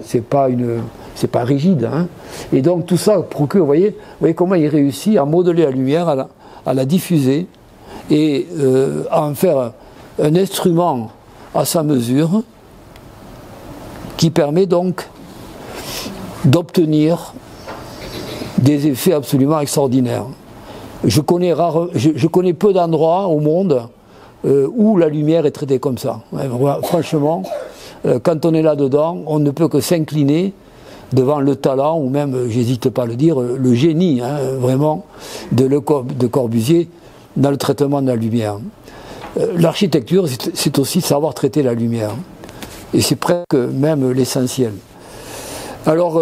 [SPEAKER 1] rigide, hein. Et donc tout ça procure, vous voyez comment il réussit à modeler la lumière, à la diffuser et à en faire un instrument à sa mesure qui permet donc d'obtenir des effets absolument extraordinaires. Je connais peu d'endroits au monde où la lumière est traitée comme ça. Franchement, quand on est là-dedans, on ne peut que s'incliner devant le talent, ou même, j'hésite pas à le dire, le génie, hein, vraiment, de Corbusier dans le traitement de la lumière. L'architecture, c'est aussi savoir traiter la lumière. Et c'est presque même l'essentiel. Alors,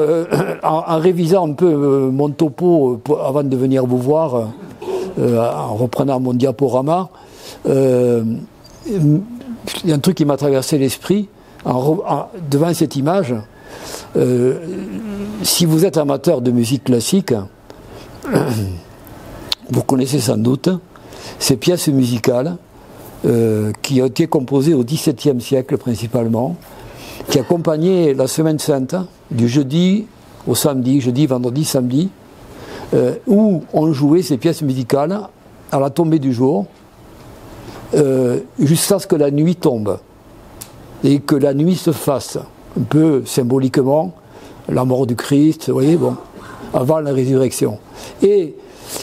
[SPEAKER 1] en révisant un peu mon topo avant de venir vous voir, en reprenant mon diaporama, il y a un truc qui m'a traversé l'esprit devant cette image. Si vous êtes amateur de musique classique, vous connaissez sans doute ces pièces musicales qui ont été composées au XVIIe siècle principalement, qui accompagnaient la Semaine Sainte du jeudi au samedi, jeudi, vendredi, samedi, où on jouait ces pièces musicales à la tombée du jour, jusqu'à ce que la nuit tombe et que la nuit se fasse, un peu symboliquement, la mort du Christ, vous voyez, bon, avant la résurrection. Et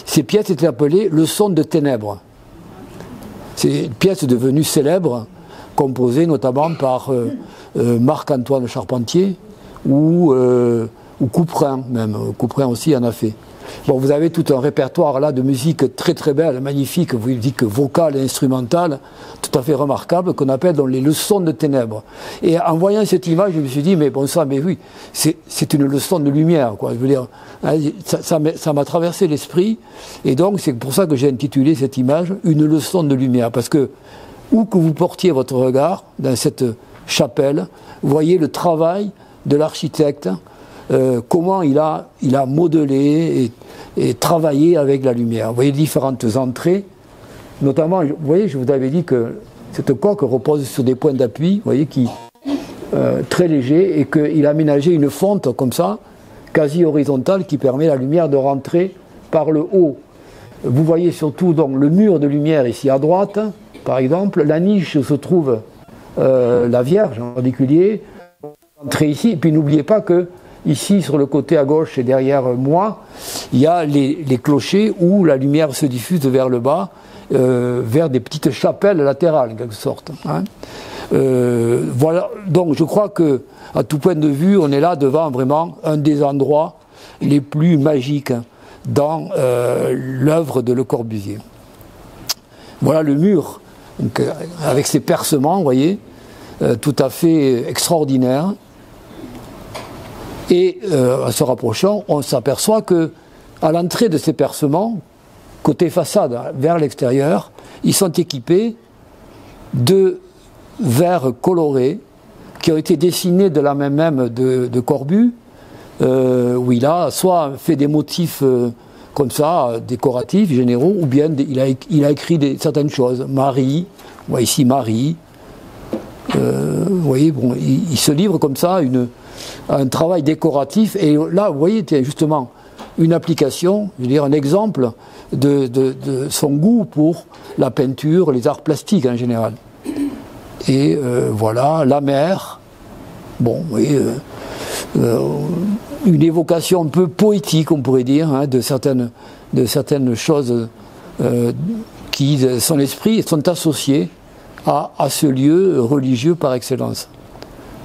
[SPEAKER 1] ces pièces étaient appelées le son de ténèbres. C'est une pièce devenue célèbre, composée notamment par Marc-Antoine Charpentier ou Couperin même. Couperin aussi en a fait. Bon, vous avez tout un répertoire là de musique très très belle, magnifique, musique vocale et instrumentale, tout à fait remarquable, qu'on appelle donc les leçons de ténèbres. Et en voyant cette image, je me suis dit, mais bon sang, mais oui, c'est une leçon de lumière, quoi. Je veux dire, ça m'a traversé l'esprit, et donc c'est pour ça que j'ai intitulé cette image une leçon de lumière, parce que où que vous portiez votre regard dans cette chapelle, vous voyez le travail de l'architecte. Comment il a modelé et travaillé avec la lumière. Vous voyez différentes entrées, notamment, vous voyez, je vous avais dit que cette coque repose sur des points d'appui, vous voyez, très légers, et qu'il a aménagé une fonte comme ça, quasi horizontale, qui permet à la lumière de rentrer par le haut. Vous voyez surtout donc le mur de lumière ici à droite, par exemple, la niche où se trouve la Vierge en particulier, entrez ici, et puis n'oubliez pas que ici, sur le côté à gauche et derrière moi, il y a les clochers où la lumière se diffuse vers le bas, vers des petites chapelles latérales, en quelque sorte. Hein. Voilà. Donc, je crois que, à tout point de vue, on est là devant vraiment un des endroits les plus magiques dans l'œuvre de Le Corbusier. Voilà le mur, donc, avec ses percements, vous voyez, tout à fait extraordinaires. Et en se rapprochant, on s'aperçoit que à l'entrée de ces percements, côté façade vers l'extérieur, ils sont équipés de verres colorés qui ont été dessinés de la main même de Corbu, où il a soit fait des motifs comme ça, décoratifs, généraux, ou bien il a écrit certaines choses. Marie, vous voyez ici Marie. Vous voyez, bon, il se livre comme ça un travail décoratif, et là, vous voyez, justement, une application, je veux dire, un exemple de son goût pour la peinture, les arts plastiques en général. Et voilà, la mer, bon, vous voyez, une évocation un peu poétique, on pourrait dire, hein, de certaines choses qui, son esprit, sont associées à ce lieu religieux par excellence.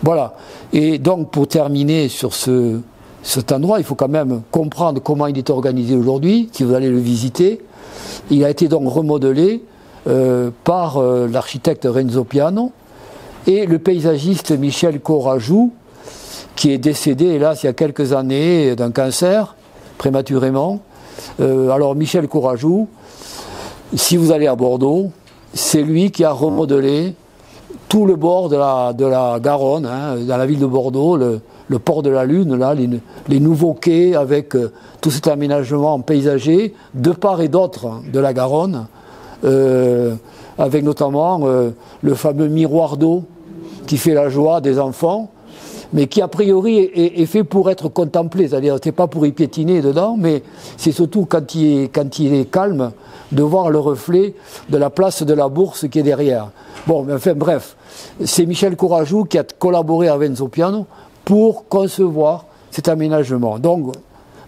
[SPEAKER 1] Voilà. Et donc, pour terminer sur cet endroit, il faut quand même comprendre comment il est organisé aujourd'hui, si vous allez le visiter. Il a été donc remodelé par l'architecte Renzo Piano et le paysagiste Michel Corajou, qui est décédé, hélas, il y a quelques années d'un cancer, prématurément. Alors, Michel Corajou, si vous allez à Bordeaux, c'est lui qui a remodelé tout le bord de la Garonne, hein, dans la ville de Bordeaux, le port de la Lune, là, les nouveaux quais avec tout cet aménagement paysager de part et d'autre de la Garonne, avec notamment le fameux miroir d'eau qui fait la joie des enfants, mais qui a priori est fait pour être contemplé, c'est-à-dire c'est pas pour y piétiner dedans, mais c'est surtout quand il est calme de voir le reflet de la place de la Bourse qui est derrière. Bon, mais enfin bref, c'est Michel Corajou qui a collaboré avec Renzo Piano pour concevoir cet aménagement. Donc,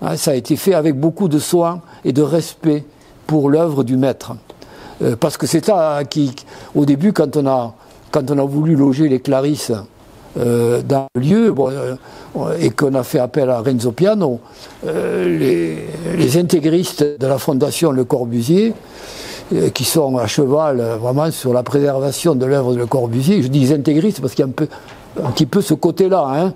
[SPEAKER 1] hein, ça a été fait avec beaucoup de soin et de respect pour l'œuvre du maître. Parce que c'est ça au début, quand on a voulu loger les Clarisses dans le lieu, bon, et qu'on a fait appel à Renzo Piano, les intégristes de la fondation Le Corbusier, qui sont à cheval vraiment sur la préservation de l'œuvre de Le Corbusier, je dis les intégristes parce qu'il y a un petit peu ce côté-là.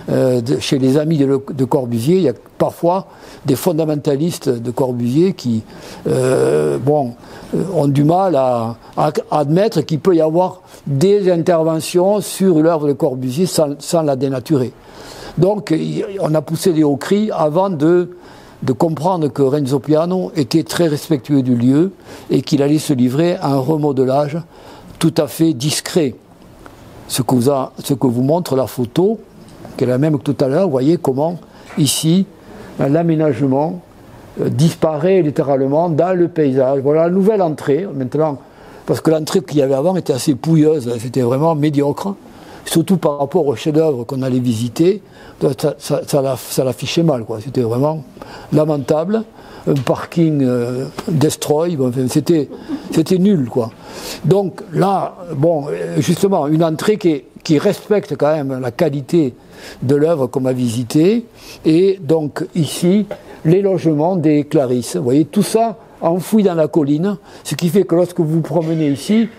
[SPEAKER 1] Hein. Chez les amis de Corbusier, il y a parfois des fondamentalistes de Corbusier qui ont du mal à admettre qu'il peut y avoir des interventions sur l'œuvre de Corbusier sans la dénaturer. Donc on a poussé des hauts cris avant de comprendre que Renzo Piano était très respectueux du lieu et qu'il allait se livrer à un remodelage tout à fait discret. Ce que vous montre la photo, qui est la même que tout à l'heure, vous voyez comment ici l'aménagement disparaît littéralement dans le paysage. Voilà la nouvelle entrée maintenant, parce que l'entrée qu'il y avait avant était assez pouilleuse, c'était vraiment médiocre, surtout par rapport au chef-d'œuvre qu'on allait visiter, ça l'affichait mal, quoi. C'était vraiment lamentable, un parking destroy, enfin, c'était nul, quoi. Donc là, bon, justement, une entrée qui respecte quand même la qualité de l'œuvre qu'on a visitée, et donc ici, les logements des Clarisses. Vous voyez, tout ça enfoui dans la colline, ce qui fait que lorsque vous vous promenez ici,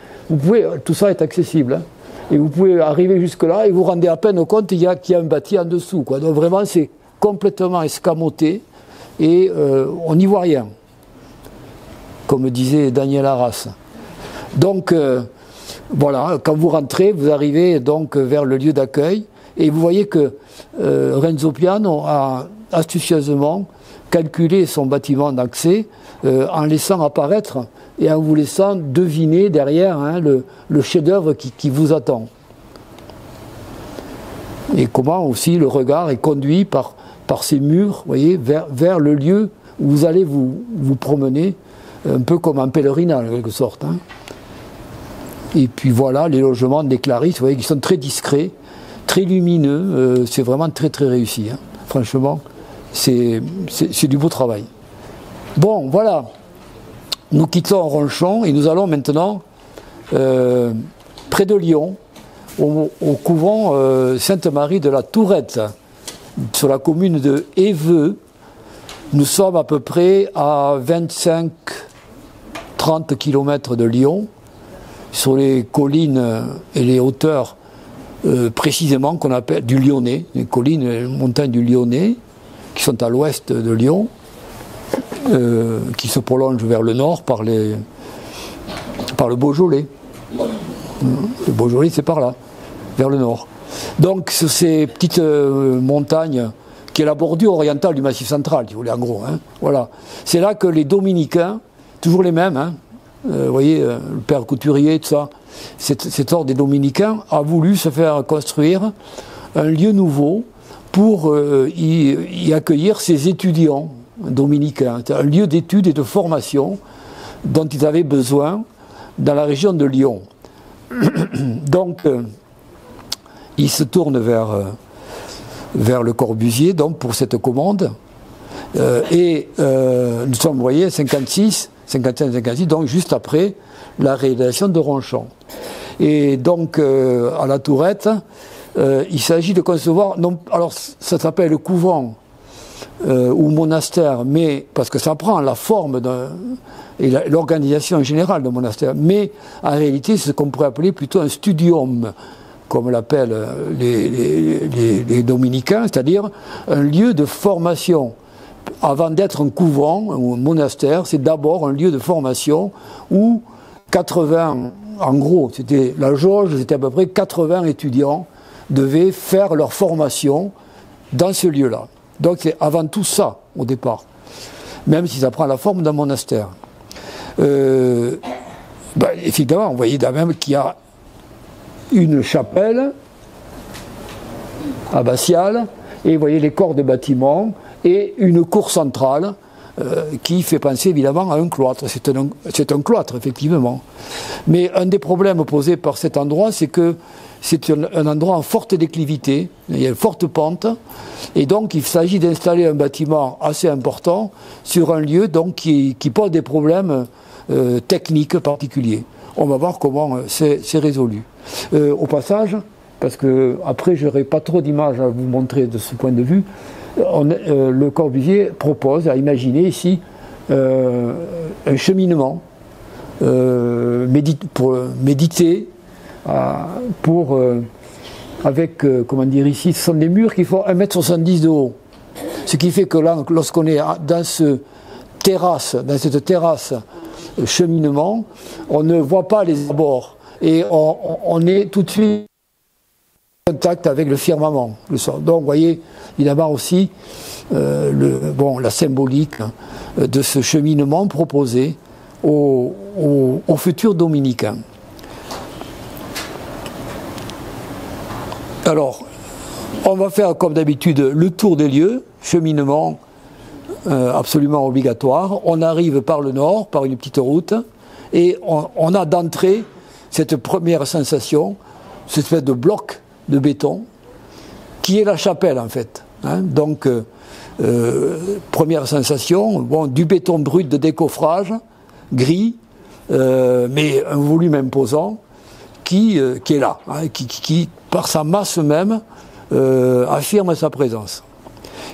[SPEAKER 1] tout ça est accessible. Hein, et vous pouvez arriver jusque-là et vous vous rendez à peine compte qu'il y a un bâti en dessous, quoi. Donc vraiment, c'est complètement escamoté et on n'y voit rien, comme disait Daniel Arras. Donc voilà, quand vous rentrez, vous arrivez donc vers le lieu d'accueil et vous voyez que Renzo Piano a astucieusement calculé son bâtiment d'accès en laissant apparaître et en vous laissant deviner derrière le chef-d'œuvre qui vous attend. Et comment aussi le regard est conduit par ces murs, vous voyez, vers le lieu où vous allez vous promener, un peu comme un pèlerinage en quelque sorte. Hein. Et puis voilà les logements des Clarisses, vous voyez, qui sont très discrets, très lumineux, c'est vraiment très très réussi. Hein. Franchement, c'est du beau travail. Bon, voilà. Nous quittons Ronchon et nous allons maintenant près de Lyon, au couvent Sainte-Marie de la Tourette, sur la commune de Évreux. Nous sommes à peu près à 25-30 km de Lyon, sur les collines et les hauteurs précisément qu'on appelle du Lyonnais, les collines et les montagnes du Lyonnais, qui sont à l'ouest de Lyon. Qui se prolonge vers le nord par le Beaujolais. Le Beaujolais, c'est par là, vers le nord. Donc, sur ces petites montagnes, qui est la bordure orientale du Massif central, si vous voulez, en gros. Hein, voilà. C'est là que les dominicains, toujours les mêmes, hein, vous voyez, le père Couturier, tout ça, cet ordre des dominicains a voulu se faire construire un lieu nouveau pour y accueillir ses étudiants dominicains, un lieu d'études et de formation dont ils avaient besoin dans la région de Lyon. Donc, ils se tournent vers le Corbusier donc, pour cette commande. Nous sommes, vous voyez, 55-56, donc juste après la réalisation de Ronchon. Et donc, à la Tourette, il s'agit de concevoir, non, alors ça s'appelle le couvent, ou monastère, mais parce que ça prend la forme et l'organisation générale d'un monastère, mais en réalité c'est ce qu'on pourrait appeler plutôt un studium, comme l'appellent les dominicains, c'est-à-dire un lieu de formation. Avant d'être un couvent ou un monastère, c'est d'abord un lieu de formation où 80, en gros, c'était la jauge, c'était à peu près 80 étudiants devaient faire leur formation dans ce lieu-là. Donc c'est avant tout ça, au départ, même si ça prend la forme d'un monastère. Effectivement, vous voyez même qu'il y a une chapelle abbatiale, et vous voyez les corps de bâtiments, et une cour centrale qui fait penser évidemment à un cloître. C'est un cloître, effectivement. Mais un des problèmes posés par cet endroit, c'est que c'est un endroit en forte déclivité, il y a une forte pente, et donc il s'agit d'installer un bâtiment assez important sur un lieu donc, qui pose des problèmes techniques particuliers. On va voir comment c'est résolu. Au passage, parce que après je n'aurai pas trop d'images à vous montrer de ce point de vue, le Corbusier propose à imaginer ici un cheminement pour méditer, pour avec, comment dire ici, ce sont des murs qui font 1,70 m de haut. Ce qui fait que là, lorsqu'on est dans cette terrasse cheminement, on ne voit pas les abords. Et on est tout de suite en contact avec le firmament. Donc, vous voyez, évidemment aussi la symbolique de ce cheminement proposé aux futurs dominicains. Alors, on va faire comme d'habitude le tour des lieux, cheminement absolument obligatoire. On arrive par le nord, par une petite route, et on a d'entrée cette première sensation, cette espèce de bloc de béton, qui est la chapelle en fait. Donc, première sensation, du béton brut de décoffrage, gris, mais un volume imposant, qui est là, qui, par sa masse même, affirme sa présence.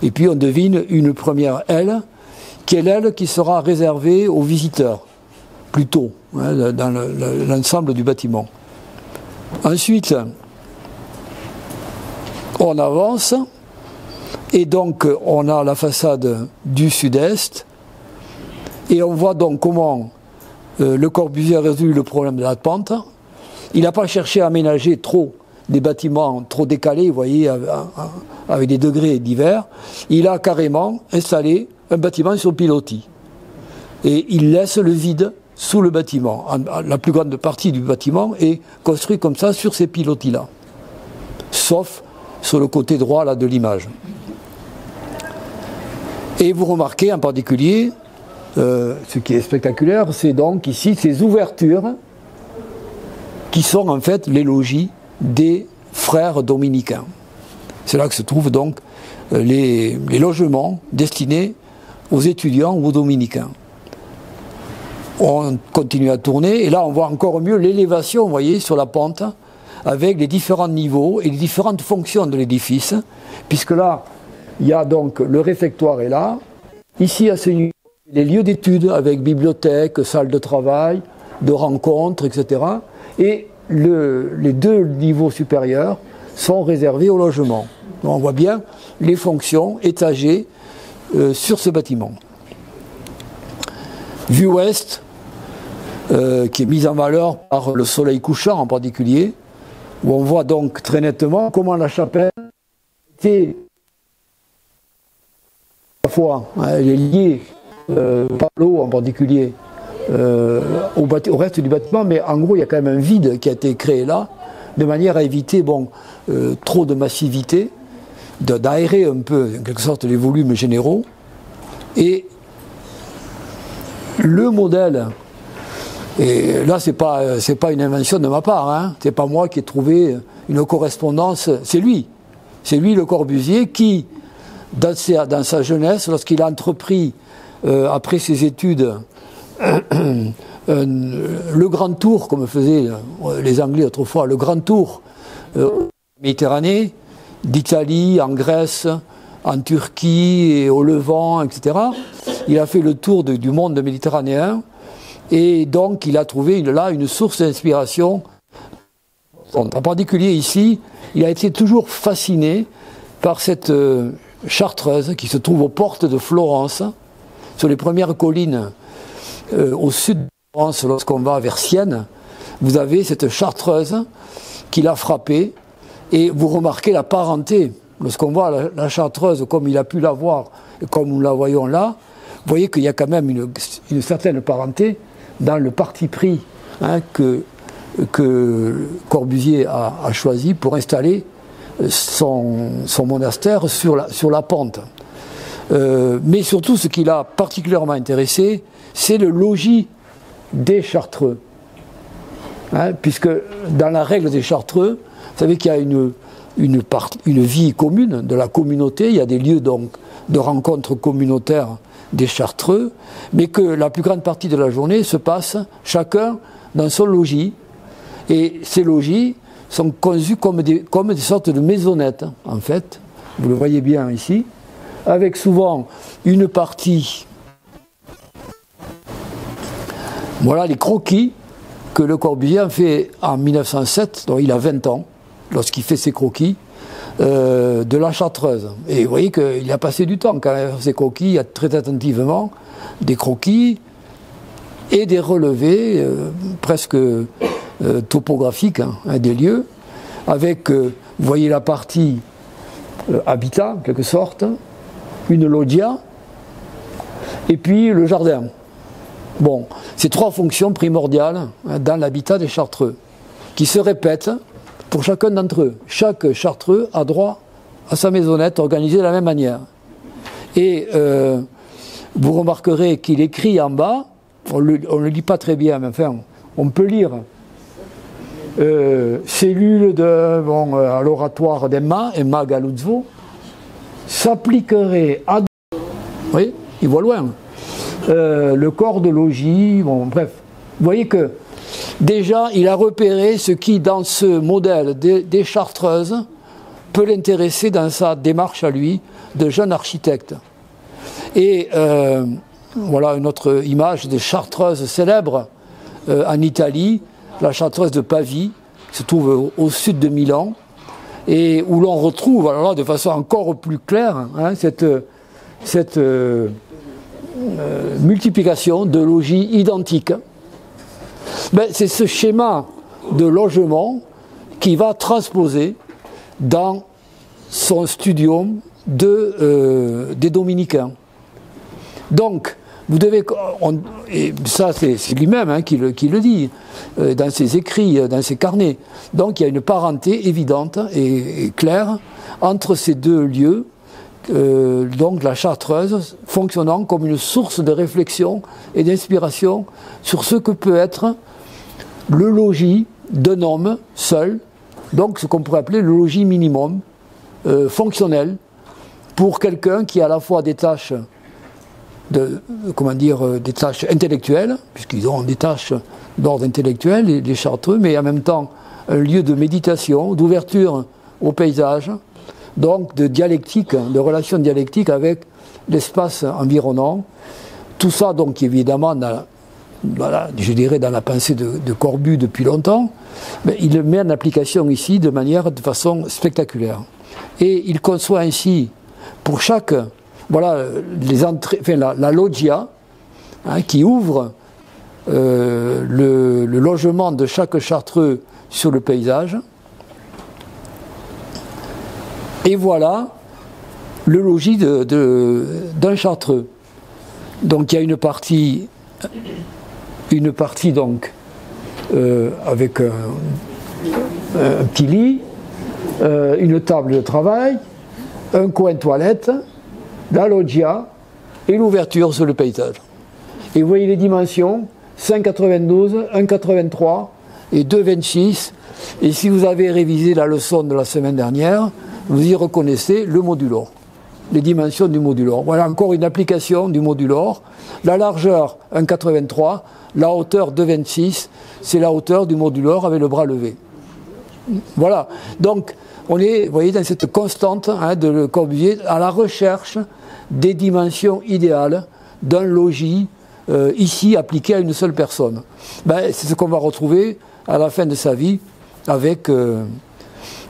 [SPEAKER 1] Et puis on devine une première aile, qui est l'aile qui sera réservée aux visiteurs, plutôt, dans l'ensemble du bâtiment. Ensuite, on avance, et donc on a la façade du sud-est, et on voit donc comment Le Corbusier a résolu le problème de la pente. Il n'a pas cherché à aménager trop des bâtiments trop décalés, vous voyez, avec des degrés divers. Il a carrément installé un bâtiment sur pilotis. Et il laisse le vide sous le bâtiment. La plus grande partie du bâtiment est construite comme ça sur ces pilotis-là. Sauf sur le côté droit là, de l'image. Et vous remarquez en particulier, ce qui est spectaculaire, c'est donc ici ces ouvertures qui sont en fait les logis des frères dominicains. C'est là que se trouvent donc les logements destinés aux étudiants ou aux dominicains. On continue à tourner et là on voit encore mieux l'élévation, vous voyez, sur la pente, avec les différents niveaux et les différentes fonctions de l'édifice, puisque là, il y a donc le réfectoire est là, ici à ce niveau, les lieux d'études avec bibliothèque, salle de travail, de rencontres, etc. Et les deux niveaux supérieurs sont réservés au logement. Donc on voit bien les fonctions étagées sur ce bâtiment. Vue ouest, qui est mise en valeur par le soleil couchant en particulier, où on voit donc très nettement comment la chapelle était à la fois, elle est liée par l'eau en particulier au reste du bâtiment, mais en gros il y a quand même un vide qui a été créé là, de manière à éviter trop de massivité, d'aérer un peu en quelque sorte les volumes généraux. Et le modèle, et là c'est pas une invention de ma part, c'est pas moi qui ai trouvé une correspondance, c'est lui Le Corbusier qui, dans sa jeunesse, lorsqu'il a entrepris après ses études le grand tour, comme faisaient les Anglais autrefois, le grand tour Méditerranée, d'Italie, en Grèce, en Turquie et au Levant, etc. Il a fait le tour du monde méditerranéen et donc il a trouvé là une source d'inspiration. En particulier ici, il a été toujours fasciné par cette chartreuse qui se trouve aux portes de Florence, sur les premières collines au sud de France, lorsqu'on va vers Sienne. Vous avez cette chartreuse qui l'a frappé et vous remarquez la parenté. Lorsqu'on voit la chartreuse comme il a pu la voir et comme nous la voyons là, vous voyez qu'il y a quand même une certaine parenté dans le parti pris que Corbusier a choisi pour installer son monastère sur la pente. Mais surtout, ce qui l'a particulièrement intéressé, c'est le logis des Chartreux. Puisque dans la règle des Chartreux, vous savez qu'il y a une vie commune de la communauté, il y a des lieux donc de rencontres communautaires des Chartreux, mais que la plus grande partie de la journée se passe chacun dans son logis. Et ces logis sont conçus comme des sortes de maisonnettes, en fait, vous le voyez bien ici, avec souvent une partie, voilà les croquis que Le Corbusier a fait en 1907, donc il a 20 ans, lorsqu'il fait ses croquis, de la Chartreuse. Et vous voyez qu'il a passé du temps quand même ses croquis, il a très attentivement des croquis et des relevés presque topographiques hein, des lieux, avec, vous voyez la partie habitat, en quelque sorte, une loggia, et puis le jardin. Bon, c'est trois fonctions primordiales hein, dans l'habitat des Chartreux, qui se répètent pour chacun d'entre eux. Chaque Chartreux a droit à sa maisonnette organisée de la même manière. Et vous remarquerez qu'il écrit en bas, on ne le lit pas très bien, mais enfin, on peut lire cellule à l'oratoire d'Emma, Emma Galuzzo, s'appliquerait à... Oui, il voit loin. Le corps de logis, bon, bref. Vous voyez que déjà, il a repéré ce qui, dans ce modèle des Chartreuses, peut l'intéresser dans sa démarche à lui de jeune architecte. Et voilà une autre image des Chartreuses célèbres en Italie, la Chartreuse de Pavie, qui se trouve au sud de Milan, et où l'on retrouve, alors là, de façon encore plus claire, hein, cette multiplication de logis identiques. Ben, c'est ce schéma de logement qui va transposer dans son studium des dominicains. Donc, vous devez, et ça c'est lui-même hein, qui le dit dans ses écrits, dans ses carnets. Donc il y a une parenté évidente et claire entre ces deux lieux, donc la Chartreuse fonctionnant comme une source de réflexion et d'inspiration sur ce que peut être le logis d'un homme seul, donc ce qu'on pourrait appeler le logis minimum, fonctionnel, pour quelqu'un qui a à la fois des tâches des tâches intellectuelles, puisqu'ils ont des tâches d'ordre intellectuel, les Chartreux, mais en même temps un lieu de méditation, d'ouverture au paysage, donc de dialectique, de relation dialectique avec l'espace environnant. Tout ça, donc, évidemment, je dirais dans la pensée de Corbu depuis longtemps, mais il le met en application ici de façon spectaculaire. Et il conçoit ainsi, pour chaque... Voilà les entrées, enfin, la loggia hein, qui ouvre le logement de chaque Chartreux sur le paysage. Et voilà le logis d'un Chartreux. Donc il y a une partie donc avec un petit lit, une table de travail, un coin toilette, la loggia et l'ouverture sur le paysage. Et vous voyez les dimensions, 5,92, 1,83 et 2,26. Et si vous avez révisé la leçon de la semaine dernière, vous y reconnaissez le modulor, les dimensions du modulor. Voilà encore une application du modulor. La largeur 1,83, la hauteur 2,26, c'est la hauteur du modulor avec le bras levé. Voilà. Donc, on est, vous voyez, dans cette constante hein, de Le Corbusier à la recherche des dimensions idéales d'un logis ici appliqué à une seule personne. Ben, c'est ce qu'on va retrouver à la fin de sa vie avec...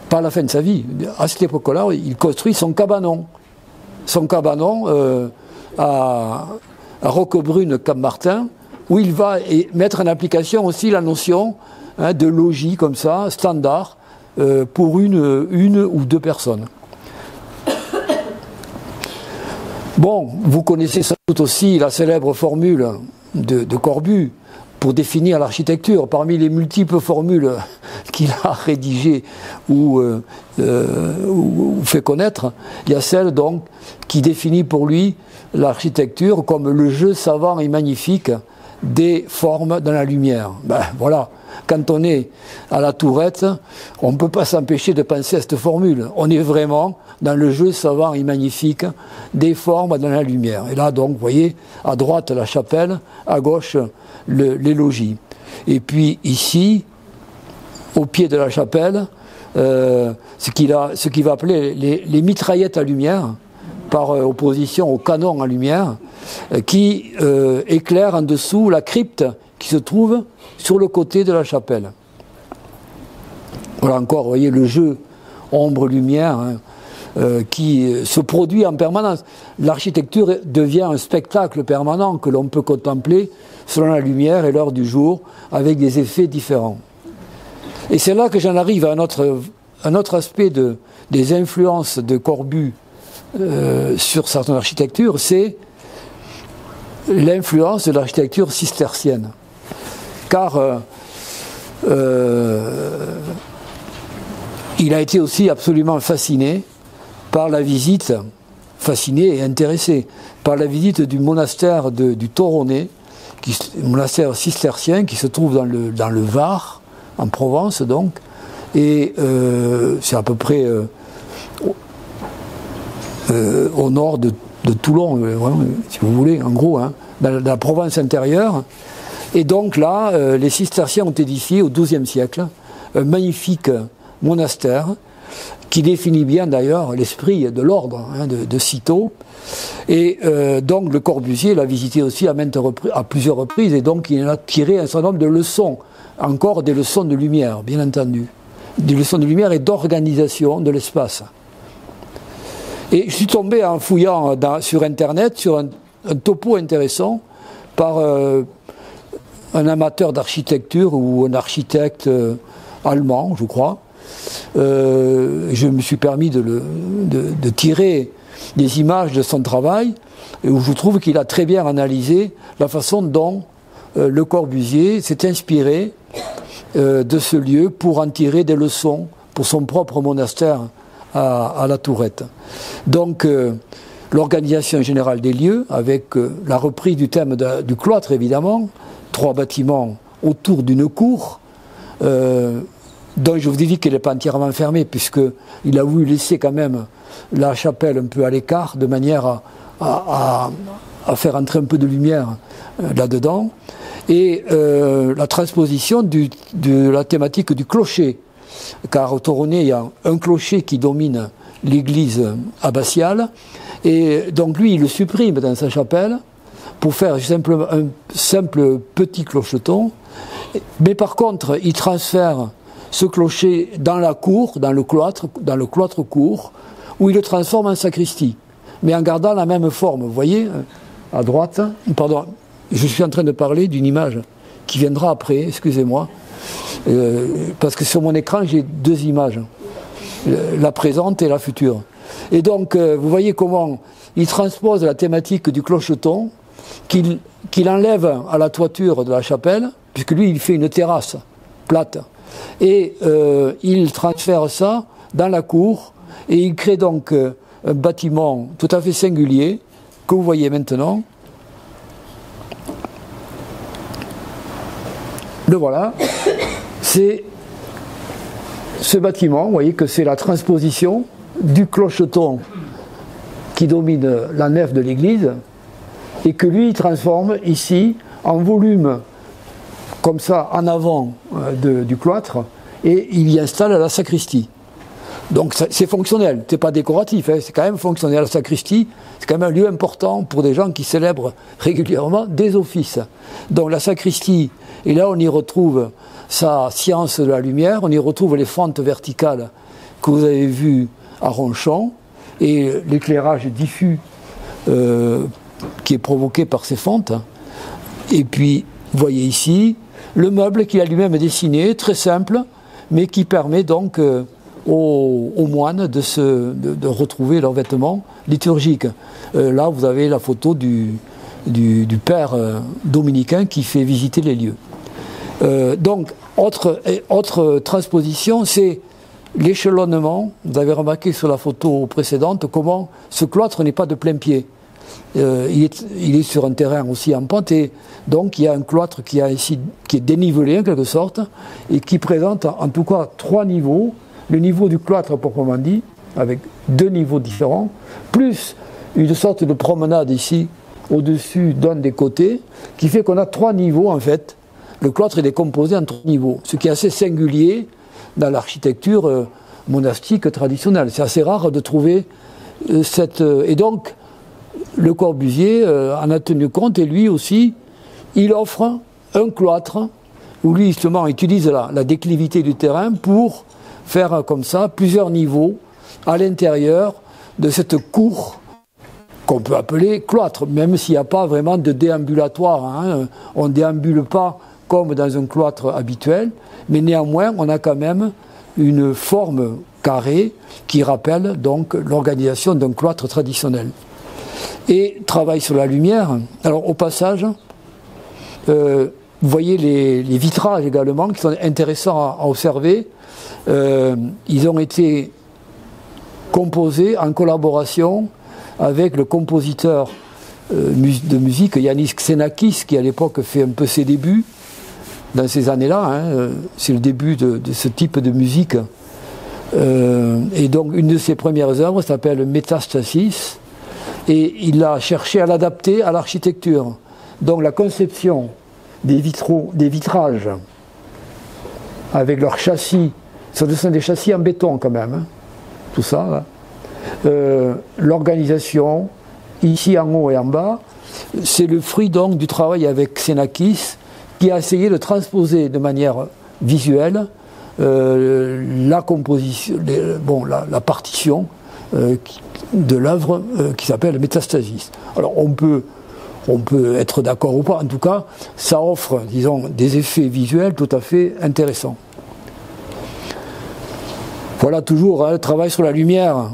[SPEAKER 1] pas à la fin de sa vie, à cette époque-là, il construit son cabanon. Son cabanon à Roquebrune, Cap-Martin, où il va mettre en application aussi la notion hein, de logis comme ça, standard, pour une ou deux personnes. Bon, vous connaissez sans doute aussi la célèbre formule de Corbu pour définir l'architecture. Parmi les multiples formules qu'il a rédigées ou fait connaître, il y a celle donc qui définit pour lui l'architecture comme le jeu savant et magnifique des formes dans la lumière. Ben voilà. Quand on est à la Tourette, on ne peut pas s'empêcher de penser à cette formule. On est vraiment dans le jeu savant et magnifique des formes dans la lumière. Et là, donc, vous voyez, à droite, la chapelle, à gauche, les logis. Et puis, ici, au pied de la chapelle, ce qu'il va appeler les mitraillettes à lumière, par opposition au canon à lumière, qui éclairent en dessous la crypte qui se trouve sur le côté de la chapelle. Voilà encore, vous voyez le jeu ombre-lumière hein, qui se produit en permanence. L'architecture devient un spectacle permanent que l'on peut contempler selon la lumière et l'heure du jour, avec des effets différents. Et c'est là que j'en arrive à un autre aspect des influences de Corbu sur certaines architectures, c'est l'influence de l'architecture cistercienne. Car il a été aussi absolument fasciné par la visite, fasciné et intéressé par la visite du monastère du Toronnet, monastère cistercien qui se trouve dans le Var, en Provence donc, et c'est à peu près au nord de Toulon, si vous voulez, en gros, hein, dans la Provence intérieure. Et donc là, les cisterciens ont édifié au XIIe siècle un magnifique monastère qui définit bien d'ailleurs l'esprit de l'ordre hein, de Cîteaux. Et donc le Corbusier l'a visité aussi à plusieurs reprises, et donc il en a tiré un certain nombre de leçons, encore des leçons de lumière, bien entendu, des leçons de lumière et d'organisation de l'espace. Et je suis tombé en fouillant sur Internet sur un topo intéressant par un amateur d'architecture ou un architecte allemand, je crois. Je me suis permis de tirer des images de son travail, où je trouve qu'il a très bien analysé la façon dont Le Corbusier s'est inspiré de ce lieu pour en tirer des leçons pour son propre monastère à la Tourette. Donc l'organisation générale des lieux, avec la reprise du thème du cloître évidemment, 3 bâtiments autour d'une cour, dont je vous ai dit qu'elle n'est pas entièrement fermée, puisqu'il a voulu laisser quand même la chapelle un peu à l'écart, de manière à faire entrer un peu de lumière là-dedans, et la transposition de la thématique du clocher, car au Toronnet, il y a un clocher qui domine l'église abbatiale, et donc lui, il le supprime dans sa chapelle, pour faire un simple petit clocheton, mais par contre, il transfère ce clocher dans la cour, dans le cloître court, où il le transforme en sacristie, mais en gardant la même forme. Vous voyez, à droite, pardon, je suis en train de parler d'une image qui viendra après, excusez-moi, parce que sur mon écran, j'ai 2 images, la présente et la future. Et donc, vous voyez comment il transpose la thématique du clocheton, qu'il enlève à la toiture de la chapelle, puisque lui, il fait une terrasse plate. Et il transfère ça dans la cour, et il crée donc un bâtiment tout à fait singulier, que vous voyez maintenant. Le voilà. C'est ce bâtiment, vous voyez que c'est la transposition du clocheton qui domine la nef de l'église, et que lui, il transforme ici en volume, comme ça, en avant du cloître, et il y installe la sacristie. Donc c'est fonctionnel, c'est pas décoratif, hein, c'est quand même fonctionnel. La sacristie, c'est quand même un lieu important pour des gens qui célèbrent régulièrement des offices. Donc la sacristie, et là on y retrouve sa science de la lumière, on y retrouve les fentes verticales que vous avez vues à Ronchon, et l'éclairage diffus qui est provoqué par ces fentes. Et puis, vous voyez ici, le meuble qu'il a lui-même dessiné, très simple, mais qui permet donc aux moines de retrouver leurs vêtements liturgiques. Là, vous avez la photo du père dominicain qui fait visiter les lieux. Donc, autre transposition, c'est l'échelonnement. Vous avez remarqué sur la photo précédente comment ce cloître n'est pas de plein pied. Il est sur un terrain aussi en pente, et donc il y a un cloître qui est dénivelé en quelque sorte, et qui présente en tout cas 3 niveaux. Le niveau du cloître proprement dit, avec 2 niveaux différents, plus une sorte de promenade ici, au-dessus d'un des côtés, qui fait qu'on a 3 niveaux en fait. Le cloître est composé en 3 niveaux, ce qui est assez singulier dans l'architecture monastique traditionnelle. C'est assez rare de trouver cette... Et donc, Le Corbusier en a tenu compte, et lui aussi, il offre un cloître où lui justement utilise la déclivité du terrain pour faire comme ça plusieurs niveaux à l'intérieur de cette cour qu'on peut appeler cloître, même s'il n'y a pas vraiment de déambulatoire. Hein. On ne déambule pas comme dans un cloître habituel, mais néanmoins, on a quand même une forme carrée qui rappelle donc l'organisation d'un cloître traditionnel. Et travail sur la lumière. Alors, au passage, vous voyez les vitrages également qui sont intéressants à observer. Ils ont été composés en collaboration avec le compositeur de musique Yannis Xenakis, qui à l'époque fait un peu ses débuts dans ces années-là. Hein, c'est le début de ce type de musique. Et donc une de ses premières œuvres s'appelle Métastasis, et il a cherché à l'adapter à l'architecture. Donc la conception des vitrages avec leurs châssis, ce sont des châssis en béton quand même, hein, tout ça. Hein. L'organisation, ici en haut et en bas, c'est le fruit donc du travail avec Xenakis, qui a essayé de transposer de manière visuelle la composition, la partition de l'œuvre qui s'appelle Métastasis. Alors on peut être d'accord ou pas, en tout cas, ça offre, disons, des effets visuels tout à fait intéressants. Voilà toujours le travail sur la lumière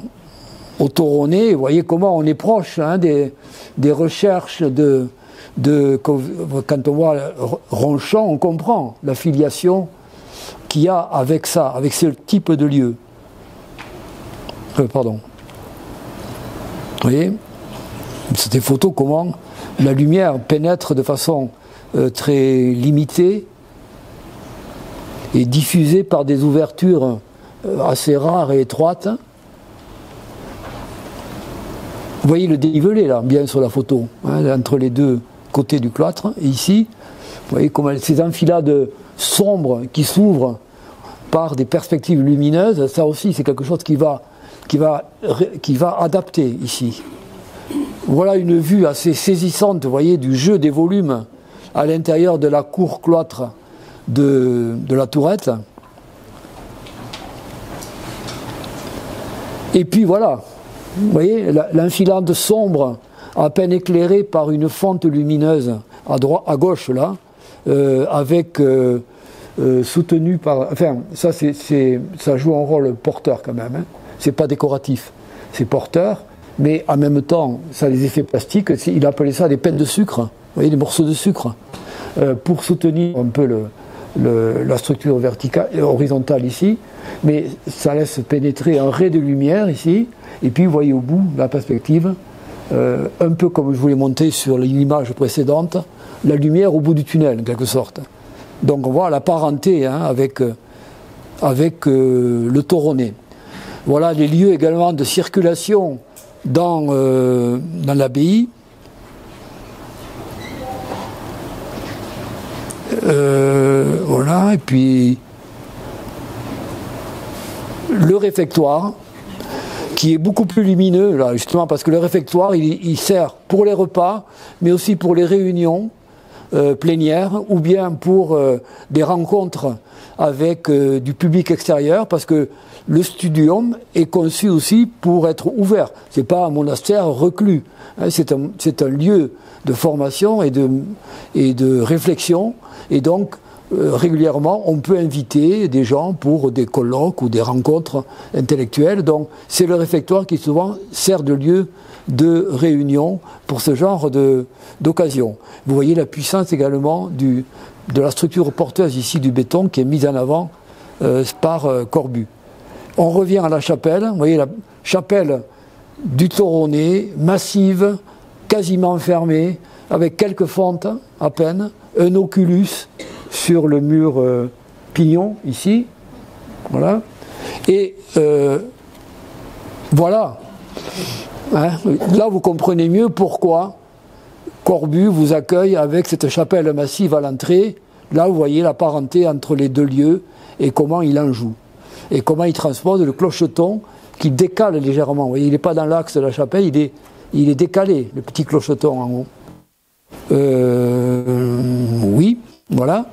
[SPEAKER 1] au Toronnet. Vous voyez comment on est proche hein, des recherches quand on voit Ronchamp, on comprend la filiation qu'il y a avec ça, avec ce type de lieu. Pardon. Vous voyez, c'est des photos comment la lumière pénètre de façon très limitée et diffusée par des ouvertures assez rares et étroites. Vous voyez le dénivelé là, bien sur la photo, hein, entre les deux côtés du cloître. Et ici, vous voyez comment ces enfilades sombres qui s'ouvrent par des perspectives lumineuses, ça aussi c'est quelque chose qui va adapter ici. Voilà une vue assez saisissante, vous voyez, du jeu des volumes à l'intérieur de la cour cloître de la Tourette. Et puis voilà, vous voyez, l'enfilade sombre, à peine éclairée par une fente lumineuse à gauche là, avec soutenu par... Enfin, ça joue un rôle porteur quand même, hein. C'est pas décoratif, c'est porteur, mais en même temps, ça a des effets plastiques, il appelait ça des pains de sucre, vous voyez, des morceaux de sucre, pour soutenir un peu la structure verticale, horizontale ici, mais ça laisse pénétrer un ray de lumière ici, et puis vous voyez au bout, la perspective, un peu comme je vous l'ai montré sur l'image précédente, la lumière au bout du tunnel, en quelque sorte. Donc on voit la parenté hein, avec le Toronnet. Voilà les lieux également de circulation dans l'abbaye. Voilà, et puis le réfectoire, qui est beaucoup plus lumineux, là, justement, parce que le réfectoire, il sert pour les repas, mais aussi pour les réunions plénières, ou bien pour des rencontres avec du public extérieur, parce que le studium est conçu aussi pour être ouvert. Ce n'est pas un monastère reclus, hein, c'est un lieu de formation et de réflexion, et donc régulièrement on peut inviter des gens pour des colloques ou des rencontres intellectuelles. Donc c'est le réfectoire qui souvent sert de lieu de réunion pour ce genre d'occasion. Vous voyez la puissance également de la structure porteuse ici du béton qui est mise en avant par Corbu. On revient à la chapelle, vous voyez la chapelle du Toronnet, massive, quasiment fermée, avec quelques fentes à peine, un oculus sur le mur pignon ici, voilà, et voilà, hein, là vous comprenez mieux pourquoi Corbu vous accueille avec cette chapelle massive à l'entrée. Là vous voyez la parenté entre les deux lieux et comment il en joue. Et comment il transpose le clocheton qui décale légèrement. Vous voyez, il n'est pas dans l'axe de la chapelle, il est décalé, le petit clocheton en haut. Oui, voilà.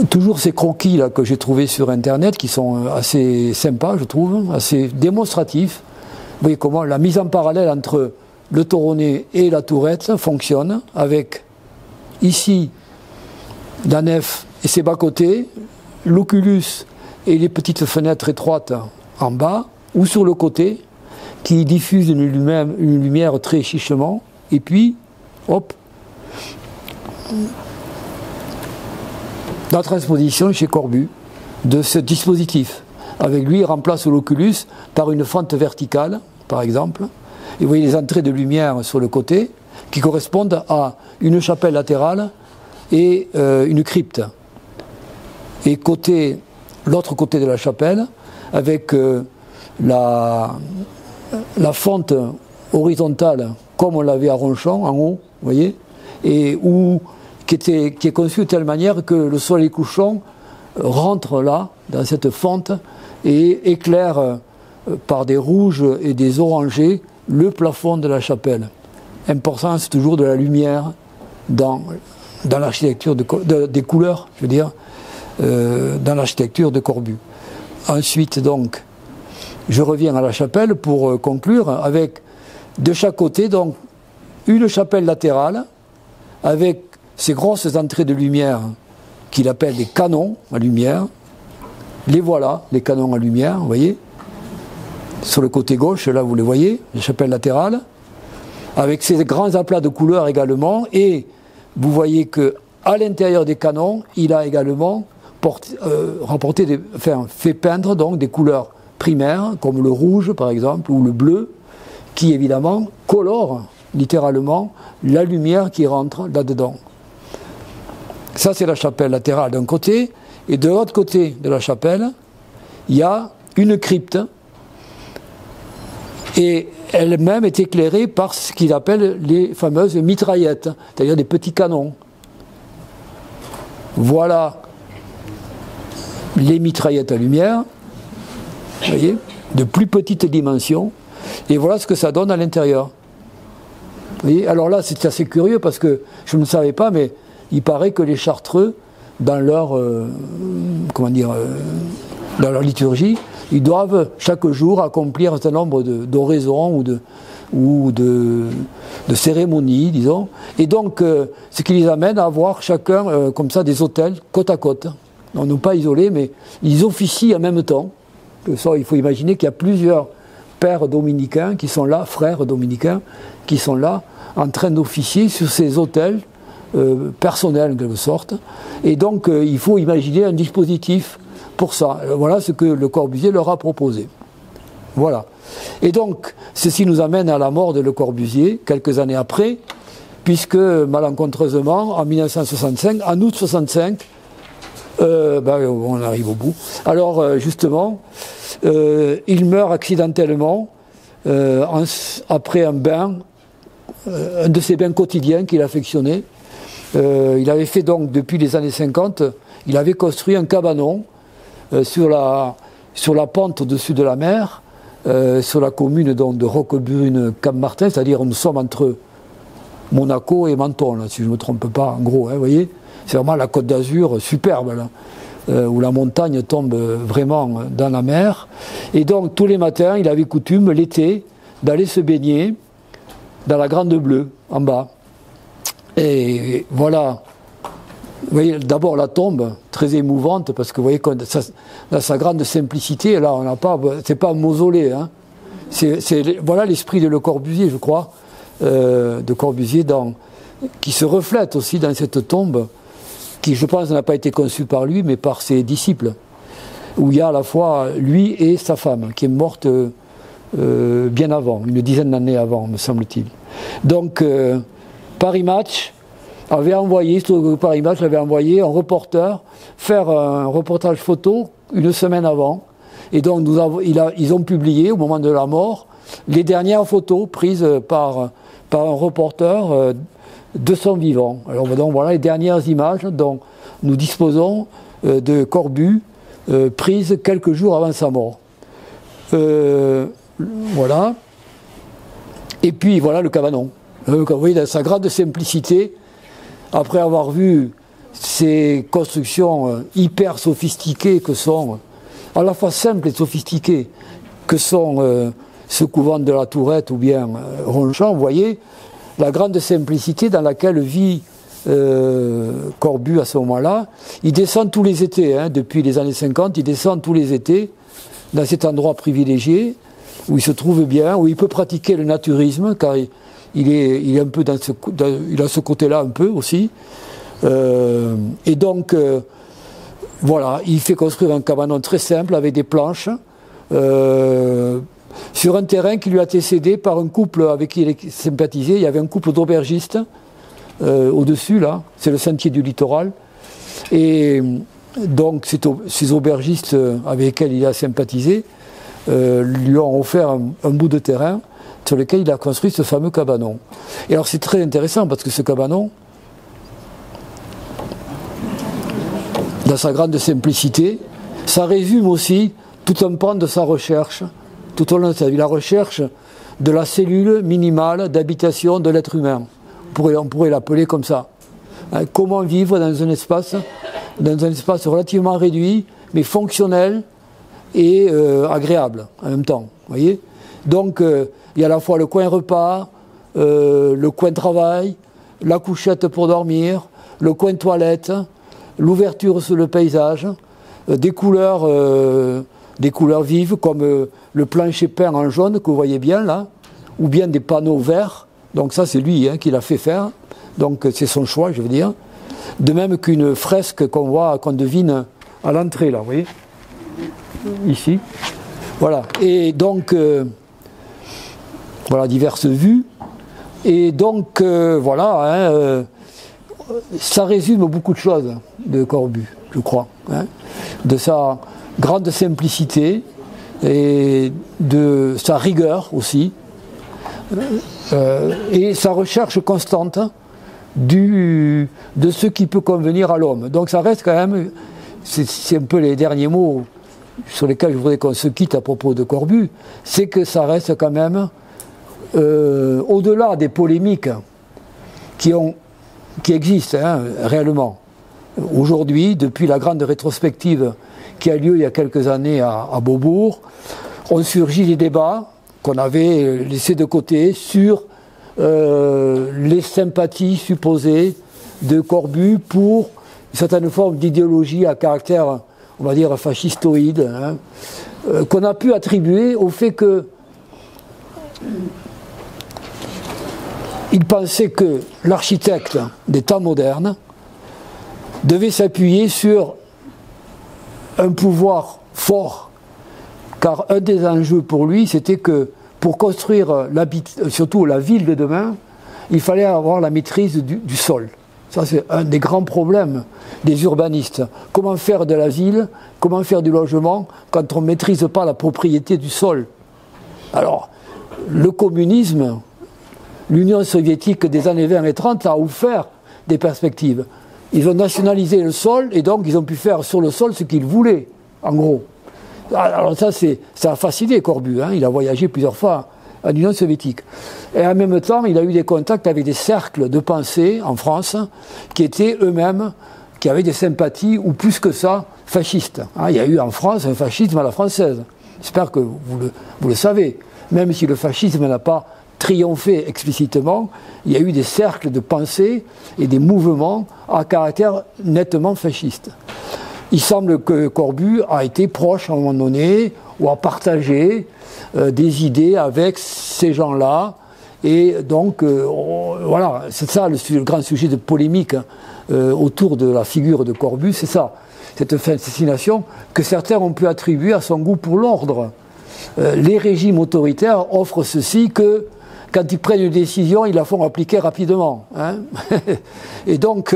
[SPEAKER 1] toujours ces croquis là que j'ai trouvés sur internet qui sont assez sympas, je trouve, assez démonstratifs. Vous voyez comment la mise en parallèle entre le toronnet et la tourette fonctionne avec ici la nef et ses bas-côtés, l'oculus et les petites fenêtres étroites en bas ou sur le côté qui diffusent une lumière très chichement, et puis hop, la transposition chez Corbu de ce dispositif. Avec lui, il remplace l'oculus par une fente verticale, par exemple. Et vous voyez les entrées de lumière sur le côté qui correspondent à une chapelle latérale et une crypte. Et l'autre côté de la chapelle, avec la fente horizontale, comme on l'avait à Ronchon, en haut, vous voyez, et qui est conçue de telle manière que le soleil couchant rentre là, dans cette fente, et éclaire par des rouges et des orangés le plafond de la chapelle. Importance toujours de la lumière dans l'architecture des couleurs, je veux dire, dans l'architecture de Corbu. Ensuite, donc, je reviens à la chapelle pour conclure avec de chaque côté donc une chapelle latérale avec ces grosses entrées de lumière qu'il appelle des canons à lumière. Les voilà, les canons à lumière, vous voyez. Sur le côté gauche, là vous les voyez, les chapelles latérales, avec ces grands aplats de couleurs également. Et vous voyez qu'à l'intérieur des canons, il a également fait peindre donc des couleurs primaires, comme le rouge par exemple, ou le bleu, qui évidemment colorent littéralement la lumière qui rentre là-dedans. Ça c'est la chapelle latérale d'un côté, et de l'autre côté de la chapelle, il y a une crypte, et elle-même est éclairée par ce qu'il appelle les fameuses mitraillettes, c'est-à-dire des petits canons. Voilà les mitraillettes à lumière, vous voyez, de plus petite dimension, et voilà ce que ça donne à l'intérieur. Vous voyez, alors là c'est assez curieux parce que je ne savais pas, mais il paraît que les Chartreux, dans leur, dans leur liturgie, ils doivent chaque jour accomplir un certain nombre d'oraisons ou de cérémonies, disons. Et donc, ce qui les amène à avoir chacun, comme ça, des autels côte à côte. Non pas isolés, mais ils officient en même temps. Ça, il faut imaginer qu'il y a plusieurs pères dominicains qui sont là, frères dominicains, qui sont là, en train d'officier sur ces autels personnels, en quelque sorte. Et donc, il faut imaginer un dispositif pour ça. Voilà ce que Le Corbusier leur a proposé. Voilà. Et donc, ceci nous amène à la mort de Le Corbusier, quelques années après, puisque, malencontreusement, en 1965, en août 65, on arrive au bout. Alors, justement, il meurt accidentellement après un bain, un de ses bains quotidiens qu'il affectionnait. Il avait fait donc, depuis les années 50, il avait construit un cabanon sur la pente au-dessus de la mer, sur la commune donc, de Roquebrune-Cap-Martin, c'est-à-dire nous sommes entre Monaco et Menton, là, si je ne me trompe pas, en gros, vous voyez, c'est vraiment la Côte d'Azur superbe, là, où la montagne tombe vraiment dans la mer. Et donc tous les matins, il avait coutume, l'été, d'aller se baigner dans la Grande Bleue, en bas. Et voilà, vous voyez, d'abord la tombe, très émouvante, parce que vous voyez, dans sa grande simplicité, là, on n'a pas, c'est pas un mausolée, hein. Voilà l'esprit de Le Corbusier, je crois, de Corbusier, qui se reflète aussi dans cette tombe, qui, je pense, n'a pas été conçue par lui, mais par ses disciples, où il y a à la fois lui et sa femme, qui est morte bien avant, une dizaine d'années avant, me semble-t-il. Donc, Paris Match avait envoyé un reporter faire un reportage photo une semaine avant. Et donc ils ont publié au moment de la mort les dernières photos prises par un reporter de son vivant. Alors donc voilà les dernières images dont nous disposons de Corbu prises quelques jours avant sa mort. Voilà. Et puis voilà le cabanon. Vous voyez, dans sa grande simplicité, après avoir vu ces constructions hyper sophistiquées que sont, à la fois simples et sophistiquées, que sont ce couvent de la Tourette ou bien Ronchamp, vous voyez la grande simplicité dans laquelle vit Corbu à ce moment-là. Il descend tous les étés, hein, depuis les années 50, il descend tous les étés dans cet endroit privilégié où il se trouve bien, où il peut pratiquer le naturisme, car il est un peu il a ce côté-là un peu aussi. Et donc, voilà, il fait construire un cabanon très simple avec des planches sur un terrain qui lui a été cédé par un couple avec qui il sympathisait. Il y avait un couple d'aubergistes au-dessus, là, c'est le sentier du littoral. Et donc, ces aubergistes avec lesquels il a sympathisé lui ont offert un bout de terrain sur lequel il a construit ce fameux cabanon. Et alors, c'est très intéressant parce que ce cabanon, dans sa grande simplicité, ça résume aussi tout un pan de sa recherche, tout au long de sa vie, la recherche de la cellule minimale d'habitation de l'être humain. On pourrait l'appeler comme ça. Comment vivre dans un espace relativement réduit, mais fonctionnel et agréable en même temps. Voyez. Donc, il y a à la fois le coin repas, le coin travail, la couchette pour dormir, le coin toilette, l'ouverture sur le paysage, des couleurs vives comme le plancher peint en jaune que vous voyez bien là, ou bien des panneaux verts. Donc ça c'est lui qui l'a fait faire, donc c'est son choix je veux dire. De même qu'une fresque qu'on devine à l'entrée là, vous voyez, ici. Voilà, et donc voilà diverses vues. Et donc voilà, ça résume beaucoup de choses de Corbu, je crois, hein, de sa grande simplicité et de sa rigueur aussi, et sa recherche constante de ce qui peut convenir à l'homme. Donc ça reste quand même, c'est un peu les derniers mots sur lesquels je voudrais qu'on se quitte à propos de Corbu, c'est que ça reste quand même, au-delà des polémiques qui existent réellement. Aujourd'hui, depuis la grande rétrospective qui a lieu il y a quelques années à Beaubourg, ont surgi des débats qu'on avait laissés de côté sur les sympathies supposées de Corbu pour une certaine forme d'idéologie à caractère, on va dire, fascistoïde, qu'on a pu attribuer au fait que il pensait que l'architecte des temps modernes devait s'appuyer sur un pouvoir fort, car un des enjeux pour lui, c'était que pour construire surtout la ville de demain, il fallait avoir la maîtrise du sol. Ça, c'est un des grands problèmes des urbanistes. Comment faire de la ville, comment faire du logement quand on ne maîtrise pas la propriété du sol? Alors, le communisme, l'Union soviétique des années 20 et 30 a offert des perspectives. Ils ont nationalisé le sol et donc ils ont pu faire sur le sol ce qu'ils voulaient, en gros. Alors ça a fasciné Corbu, il a voyagé plusieurs fois en Union soviétique. Et en même temps, il a eu des contacts avec des cercles de pensée en France qui étaient eux-mêmes, qui avaient des sympathies, ou plus que ça, fascistes. Il y a eu en France un fascisme à la française. J'espère que vous le savez. Même si le fascisme n'a pas triomphé explicitement, il y a eu des cercles de pensée et des mouvements à caractère nettement fasciste. Il semble que Corbu a été proche à un moment donné, ou a partagé des idées avec ces gens-là, et donc voilà, c'est ça le grand sujet de polémique autour de la figure de Corbu, c'est ça, cette fascination que certains ont pu attribuer à son goût pour l'ordre. Les régimes autoritaires offrent ceci que quand ils prennent une décision, ils la font appliquer rapidement. Et donc,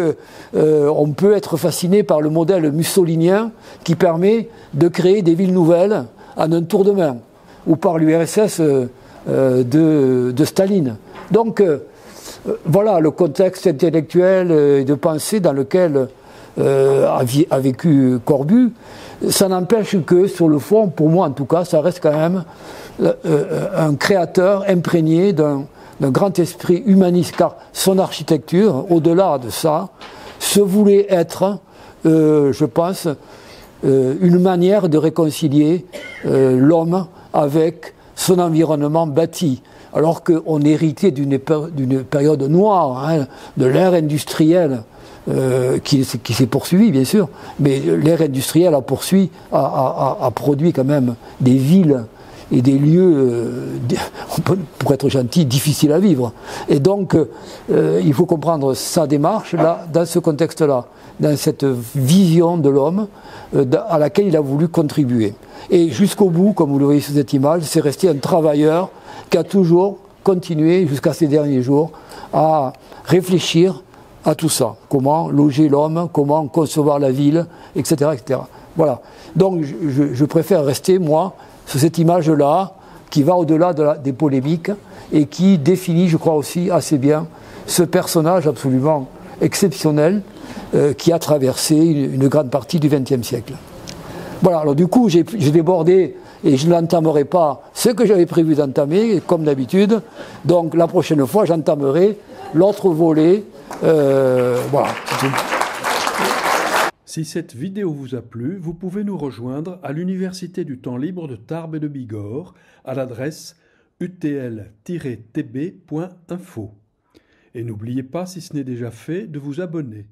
[SPEAKER 1] on peut être fasciné par le modèle mussolinien qui permet de créer des villes nouvelles en un tour de main, ou par l'URSS de Staline. Donc, voilà le contexte intellectuel et de pensée dans lequel a vécu Corbu. Ça n'empêche que, sur le fond, pour moi en tout cas, ça reste quand même un créateur imprégné d'un grand esprit humaniste, car son architecture, au-delà de ça, se voulait être, je pense, une manière de réconcilier l'homme avec son environnement bâti. Alors qu'on héritait d'une période noire, hein, de l'ère industrielle, qui s'est poursuivie bien sûr, mais l'ère industrielle a produit quand même des villes et des lieux, pour être gentil, difficiles à vivre. Et donc, il faut comprendre sa démarche là, dans ce contexte-là, dans cette vision de l'homme à laquelle il a voulu contribuer. Et jusqu'au bout, comme vous le voyez sur cette image, c'est resté un travailleur qui a toujours continué, jusqu'à ces derniers jours, à réfléchir à tout ça. Comment loger l'homme, comment concevoir la ville, etc. etc. Voilà. Donc, je préfère rester, moi, sur cette image-là, qui va au-delà des polémiques et qui définit, je crois aussi, assez bien ce personnage absolument exceptionnel qui a traversé une grande partie du XXe siècle. Voilà, alors du coup, j'ai débordé et je n'entamerai pas ce que j'avais prévu d'entamer, comme d'habitude. Donc la prochaine fois, j'entamerai l'autre volet. Voilà.
[SPEAKER 2] Si cette vidéo vous a plu, vous pouvez nous rejoindre à l'Université du temps libre de Tarbes et de Bigorre à l'adresse utl-tb.info. Et n'oubliez pas, si ce n'est déjà fait, de vous abonner.